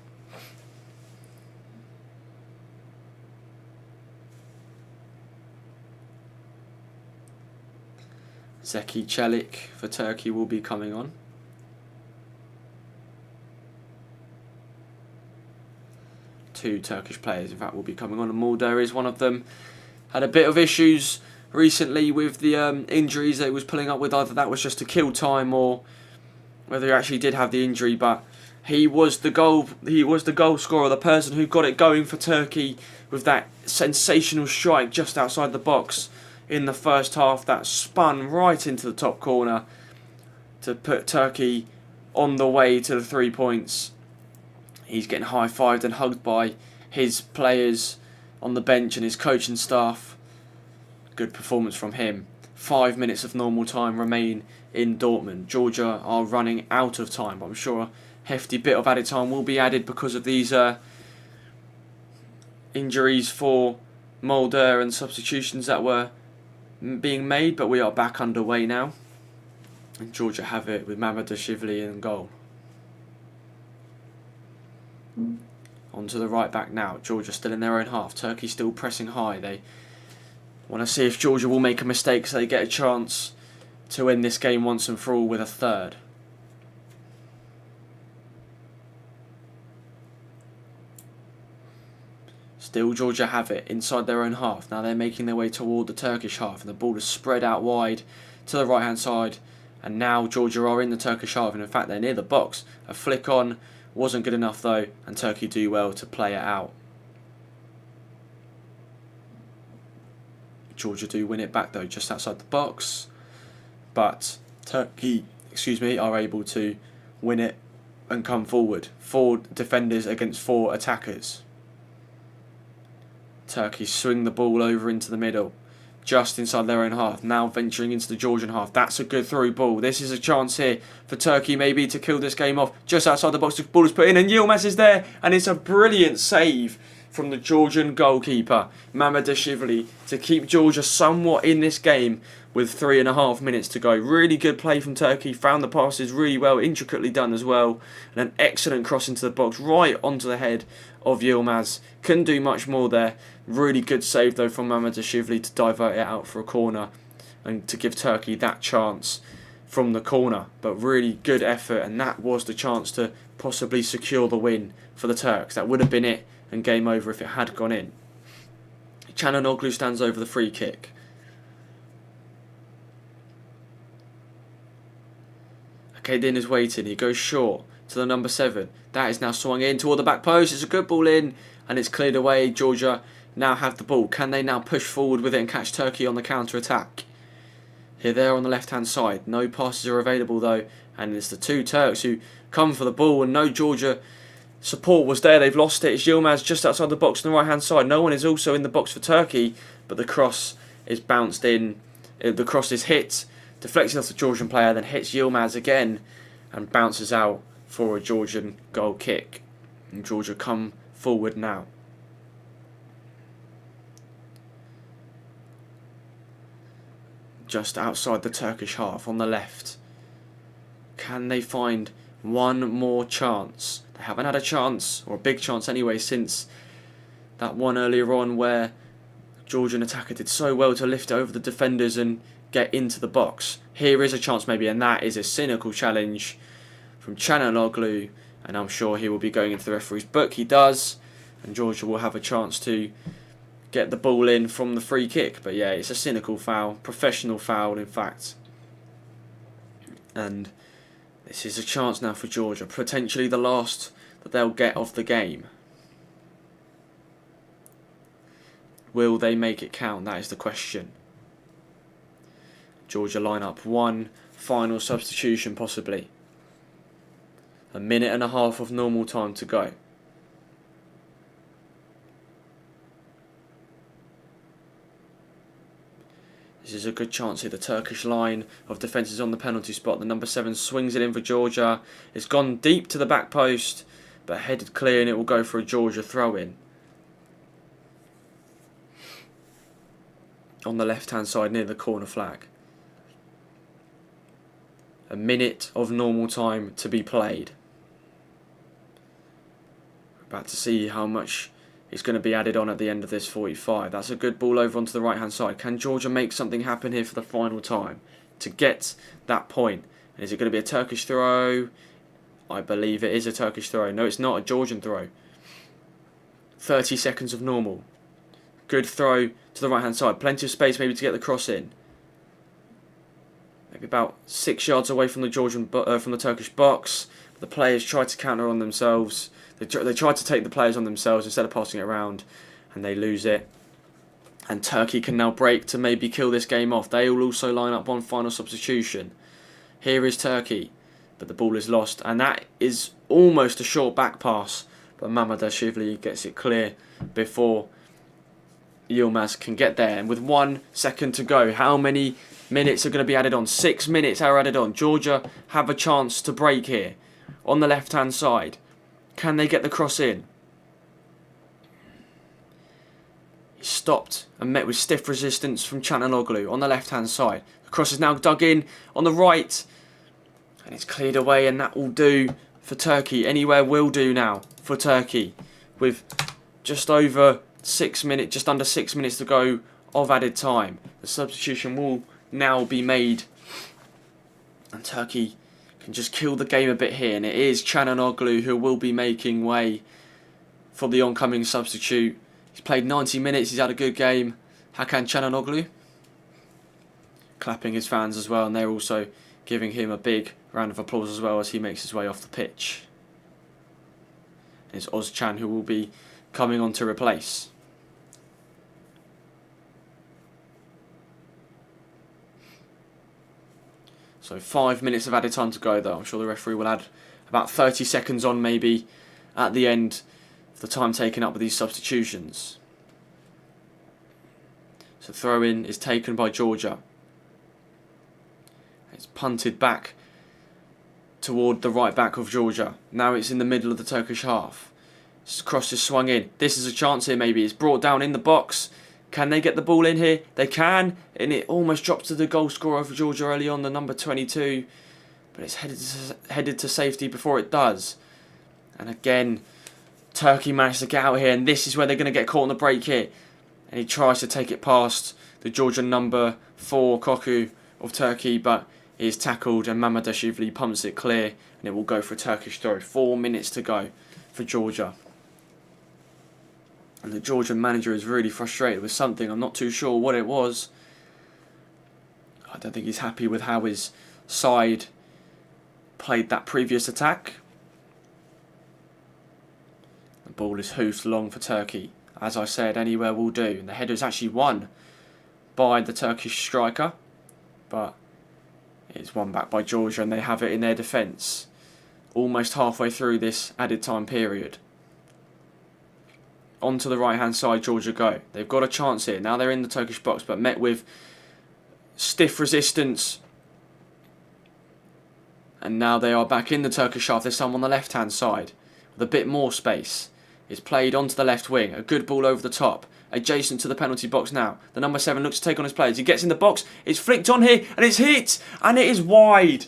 Speaker 1: Zeki Çelik for Turkey will be coming on. Two Turkish players, in fact, will be coming on, and Mulder is one of them. Had a bit of issues recently with the injuries that he was pulling up with. Either that was just to kill time, or whether he actually did have the injury. But he was the goal scorer, the person who got it going for Turkey with that sensational strike just outside the box in the first half that spun right into the top corner to put Turkey on the way to the 3 points. He's getting high-fived and hugged by his players on the bench and his coaching staff. Good performance from him. 5 minutes of normal time remain in Dortmund. Georgia are running out of time, but I'm sure a hefty bit of added time will be added because of these injuries for Mulder and substitutions that were being made, but we are back underway now. And Georgia have it with Mamardashvili in goal. On to the right back now. Georgia still in their own half. Turkey still pressing high. They want to see if Georgia will make a mistake so they get a chance to win this game once and for all with a third. Still Georgia have it inside their own half. Now they're making their way toward the Turkish half, and the ball is spread out wide to the right hand side, and now Georgia are in the Turkish half, and in fact they're near the box. A flick on wasn't good enough though, and Turkey do well to play it out. Georgia do win it back though, just outside the box, but Turkey, are able to win it and come forward. 4 defenders against 4 attackers. Turkey swing the ball over into the middle, just inside their own half, now venturing into the Georgian half. That's a good through ball. This is a chance here for Turkey maybe to kill this game off. Just outside the box, the ball is put in and Yilmaz is there, and it's a brilliant save from the Georgian goalkeeper, Mamardashvili, to keep Georgia somewhat in this game with 3.5 minutes to go. Really good play from Turkey, found the passes really well, intricately done as well, and an excellent cross into the box right onto the head of Yilmaz. Couldn't do much more there. Really good save though from Mamardashvili to divert it out for a corner and to give Turkey that chance from the corner. But really good effort, and that was the chance to possibly secure the win for the Turks. That would have been it and game over if it had gone in. Çalhanoğlu stands over the free kick. Kedin is waiting. He goes short to the number 7. That is now swung in toward the back post. It's a good ball in, and it's cleared away. Georgia now have the ball. Can they now push forward with it and catch Turkey on the counter-attack? Here they are on the left-hand side. No passes are available though, and it's the 2 Turks who come for the ball, and no Georgia support was there. They've lost it. It's Yilmaz just outside the box on the right-hand side. No one is also in the box for Turkey, but the cross is bounced in. The cross is hit, deflected off the Georgian player, then hits Yilmaz again and bounces out for a Georgian goal kick. And Georgia come forward now. Just outside the Turkish half on the left. Can they find one more chance? They haven't had a chance, or a big chance anyway, since that one earlier on where Georgian attacker did so well to lift over the defenders and get into the box. Here is a chance maybe, and that is a cynical challenge from Çalhanoğlu, and I'm sure he will be going into the referee's book. He does, and Georgia will have a chance to get the ball in from the free kick. But yeah, it's a cynical foul, professional foul in fact. And this is a chance now for Georgia, potentially the last that they'll get of the game. Will they make it count? That is the question. Georgia line up one final substitution possibly. 1.5 minutes of normal time to go. This is a good chance here. The Turkish line of defence is on the penalty spot. The number 7 swings it in for Georgia. It's gone deep to the back post, but headed clear, and it will go for a Georgia throw-in. On the left-hand side near the corner flag. a minute of normal time to be played. About to see how much is going to be added on at the end of this 45. That's a good ball over onto the right hand side. Can Georgia make something happen here for the final time to get that point? And is it going to be a Turkish throw? I believe it is a Turkish throw. No, it's not, a Georgian throw. 30 seconds of normal. Good throw to the right hand side. Plenty of space maybe to get the cross in. Maybe about 6 yards away from the from the Turkish box. The players tried to counter on themselves. They tried to take the players on themselves instead of passing it around, and they lose it. And Turkey can now break to maybe kill this game off. They will also line up one final substitution. Here is Turkey, but the ball is lost, and that is almost a short back pass. But Mamardashvili gets it clear before Yilmaz can get there. And with 1 second to go, how many minutes are going to be added on? 6 minutes are added on. Georgia have a chance to break here on the left-hand side. Can they get the cross in? He's stopped and met with stiff resistance from Çalhanoğlu on the left-hand side. The cross is now dug in on the right. And it's cleared away, and that will do for Turkey. Anywhere will do now for Turkey. With just over 6 minutes, just under 6 minutes to go of added time. The substitution will now be made. And Turkey can just kill the game a bit here, and it is Çalhanoğlu who will be making way for the oncoming substitute. He's played 90 minutes, he's had a good game. Hakan Çalhanoğlu clapping his fans as well, and they're also giving him a big round of applause as well as he makes his way off the pitch. It's Ozcan who will be coming on to replace. So 5 minutes of added time to go though. I'm sure the referee will add about 30 seconds on maybe at the end of the time taken up with these substitutions. So throw in is taken by Georgia. It's punted back toward the right back of Georgia. Now it's in the middle of the Turkish half. Cross is swung in. This is a chance here maybe. It's brought down in the box. Can they get the ball in here? They can, and it almost drops to the goal scorer for Georgia early on, the number 22. But it's headed to safety before it does. And again, Turkey managed to get out here, and this is where they're going to get caught on the break here. And he tries to take it past the Georgian number 4, Koku of Turkey, but he is tackled, and Mamardashvili pumps it clear, and it will go for a Turkish throw. 4 minutes to go for Georgia. And the Georgian manager is really frustrated with something. I'm not too sure what it was. I don't think he's happy with how his side played that previous attack. The ball is hoofed long for Turkey. As I said, anywhere will do. And the header is actually won by the Turkish striker. But it's won back by Georgia, and they have it in their defence. Almost halfway through this added time period. Onto the right hand side, Georgia go. They've got a chance here. Now they're in the Turkish box, but met with stiff resistance. And now they are back in the Turkish half. There's some on the left hand side with a bit more space. It's played onto the left wing. A good ball over the top. Adjacent to the penalty box now. The number 7 looks to take on his players. He gets in the box. It's flicked on here, and it's hit. And it is wide.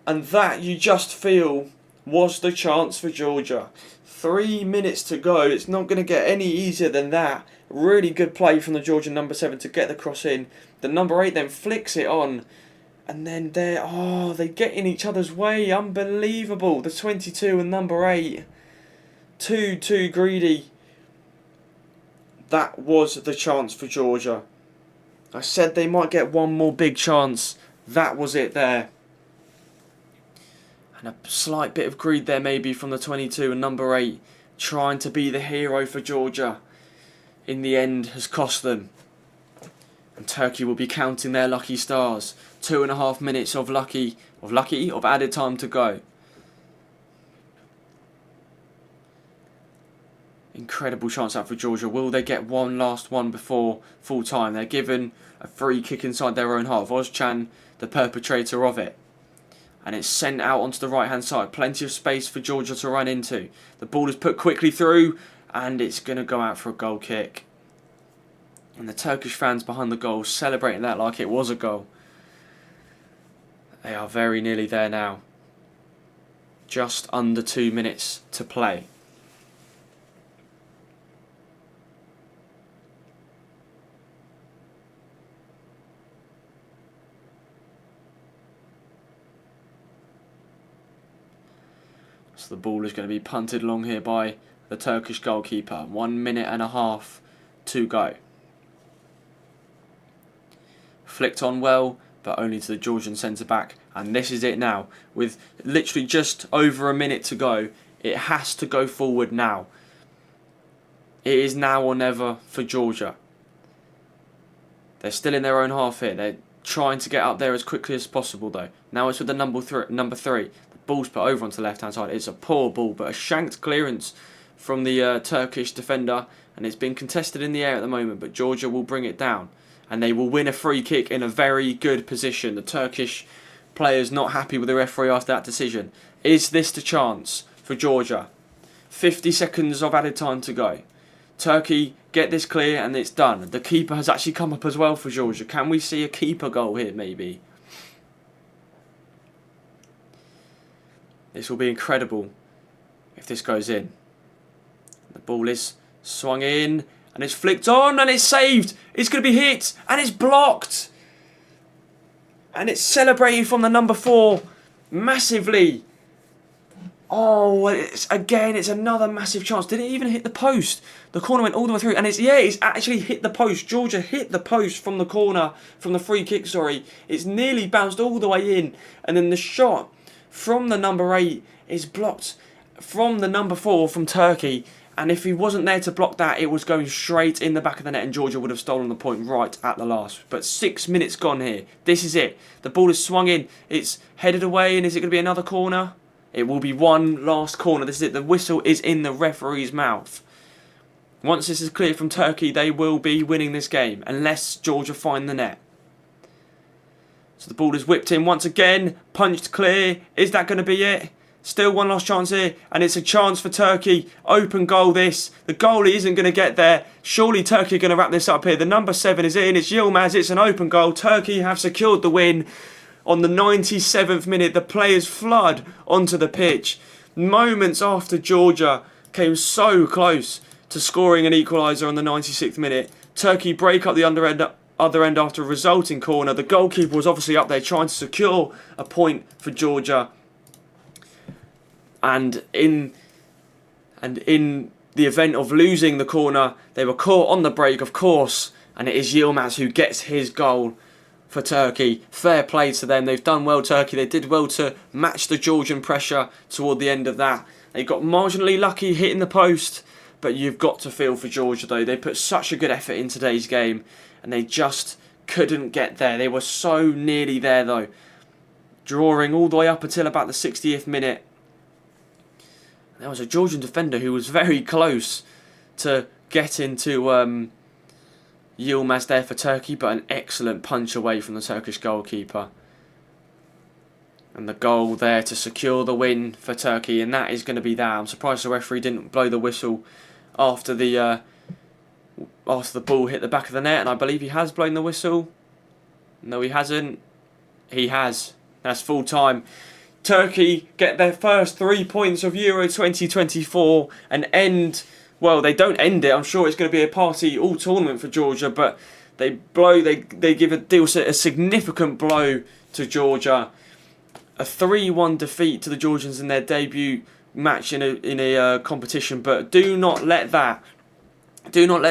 Speaker 1: And that, you just feel, was the chance for Georgia. 3 minutes to go. It's not going to get any easier than that. Really good play from the Georgian number 7 to get the cross in. The number 8 then flicks it on. And then they get in each other's way. Unbelievable. The 22 and number 8. Too greedy. That was the chance for Georgia. I said they might get one more big chance. That was it there. And a slight bit of greed there maybe from the 22 and number 8 trying to be the hero for Georgia. In the end has cost them. And Turkey will be counting their lucky stars. 2.5 minutes of added time to go. Incredible chance out for Georgia. Will they get one last one before full time? They're given a free kick inside their own half. Ozcan, the perpetrator of it. And it's sent out onto the right hand side. Plenty of space for Georgia to run into. The ball is put quickly through, and it's going to go out for a goal kick. And the Turkish fans behind the goal celebrating that like it was a goal. They are very nearly there now. Just under 2 minutes to play. So the ball is going to be punted along here by the Turkish goalkeeper. 1 minute and a half to go. Flicked on well, but only to the Georgian centre-back. And this is it now. With literally just over a minute to go, it has to go forward now. It is now or never for Georgia. They're still in their own half here. They're trying to get up there as quickly as possible, though. Now it's with the number three. The ball's put over onto the left-hand side. It's a poor ball, but a shanked clearance from the Turkish defender. And it's been contested in the air at the moment, but Georgia will bring it down. And they will win a free kick in a very good position. The Turkish players not happy with the referee after that decision. Is this the chance for Georgia? 50 seconds of added time to go. Turkey get this clear and it's done. The keeper has actually come up as well for Georgia. Can we see a keeper goal here maybe? This will be incredible if this goes in. The ball is swung in. And it's flicked on and it's saved. It's going to be hit and it's blocked. And it's celebrated from the number 4 massively. Oh, it's another massive chance. Did it even hit the post? The corner went all the way through. And it's actually hit the post. Georgia hit the post from the corner, from the free kick, sorry. It's nearly bounced all the way in. And then the shot from the number 8 is blocked from the number 4 from Turkey. And if he wasn't there to block that, it was going straight in the back of the net and Georgia would have stolen the point right at the last. But 6 minutes gone here. This is it. The ball is swung in. It's headed away and is it going to be another corner? It will be one last corner. This is it. The whistle is in the referee's mouth. Once this is clear from Turkey, they will be winning this game. Unless Georgia find the net. So the ball is whipped in once again. Punched clear. Is that going to be it? Still one last chance here, and it's a chance for Turkey. Open goal this. The goalie isn't going to get there. Surely Turkey are going to wrap this up here. The number 7 is in. It's Yilmaz. It's an open goal. Turkey have secured the win. On the 97th minute, the players flood onto the pitch. Moments after Georgia came so close to scoring an equaliser on the 96th minute. Turkey break up the other end after a resulting corner. The goalkeeper was obviously up there trying to secure a point for Georgia. And in the event of losing the corner, they were caught on the break, of course, and it is Yilmaz who gets his goal for Turkey. Fair play to them. They've done well, Turkey. They did well to match the Georgian pressure toward the end of that. They got marginally lucky hitting the post, but you've got to feel for Georgia, though. They put such a good effort in today's game, and they just couldn't get there. They were so nearly there, though. Drawing all the way up until about the 60th minute. There was a Georgian defender who was very close to getting to Yilmaz there for Turkey, but an excellent punch away from the Turkish goalkeeper. And the goal there to secure the win for Turkey, and that is going to be that. I'm surprised the referee didn't blow the whistle after the ball hit the back of the net, and I believe he has blown the whistle. No, he hasn't. He has. That's full time. Turkey get their first 3 points of Euro 2024 and end, well, they don't end it. I'm sure it's going to be a party all tournament for Georgia, but they give a significant blow to Georgia. A 3-1 defeat to the Georgians in their debut match in a competition, but do not let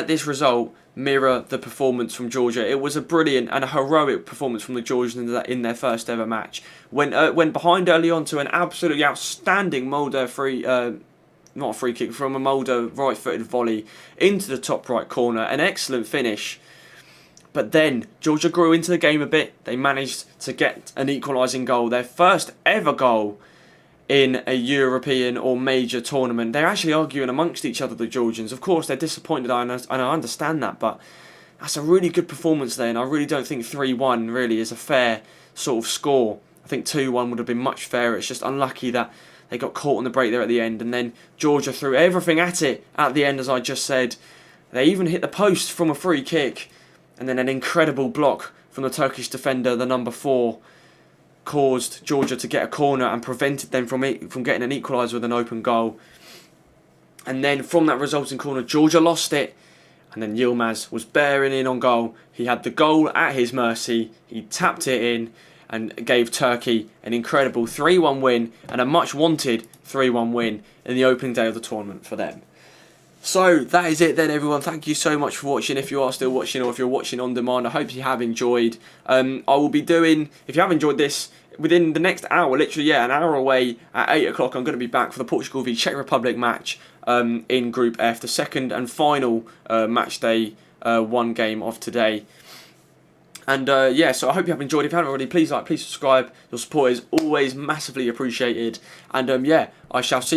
Speaker 1: this result mirror the performance from Georgia. It was a brilliant and a heroic performance from the Georgians in their first ever match. Went behind early on to an absolutely outstanding Mulder not a free kick, from a Mulder right-footed volley into the top right corner. An excellent finish. But then Georgia grew into the game a bit. They managed to get an equalising goal. Their first ever goal in a European or major tournament. They're actually arguing amongst each other, the Georgians. Of course, they're disappointed, and I understand that, but that's a really good performance there, and I really don't think 3-1 really is a fair sort of score. I think 2-1 would have been much fairer. It's just unlucky that they got caught on the break there at the end, and then Georgia threw everything at it at the end, as I just said. They even hit the post from a free kick, and then an incredible block from the Turkish defender, the number 4. caused Georgia to get a corner and prevented them from getting an equaliser with an open goal. And then from that resulting corner, Georgia lost it. And then Yilmaz was bearing in on goal. He had the goal at his mercy. He tapped it in and gave Turkey an incredible 3-1 win and a much wanted 3-1 win in the opening day of the tournament for them. So that is it then, everyone. Thank you so much for watching. If you are still watching or if you're watching on demand, I hope you have enjoyed. I will be doing, if you have enjoyed this, within the next hour, literally, an hour away at 8 o'clock, I'm going to be back for the Portugal v Czech Republic match in Group F, the second and final match day 1 game of today. And so I hope you have enjoyed. If you haven't already, please like, please subscribe. Your support is always massively appreciated. And I shall see you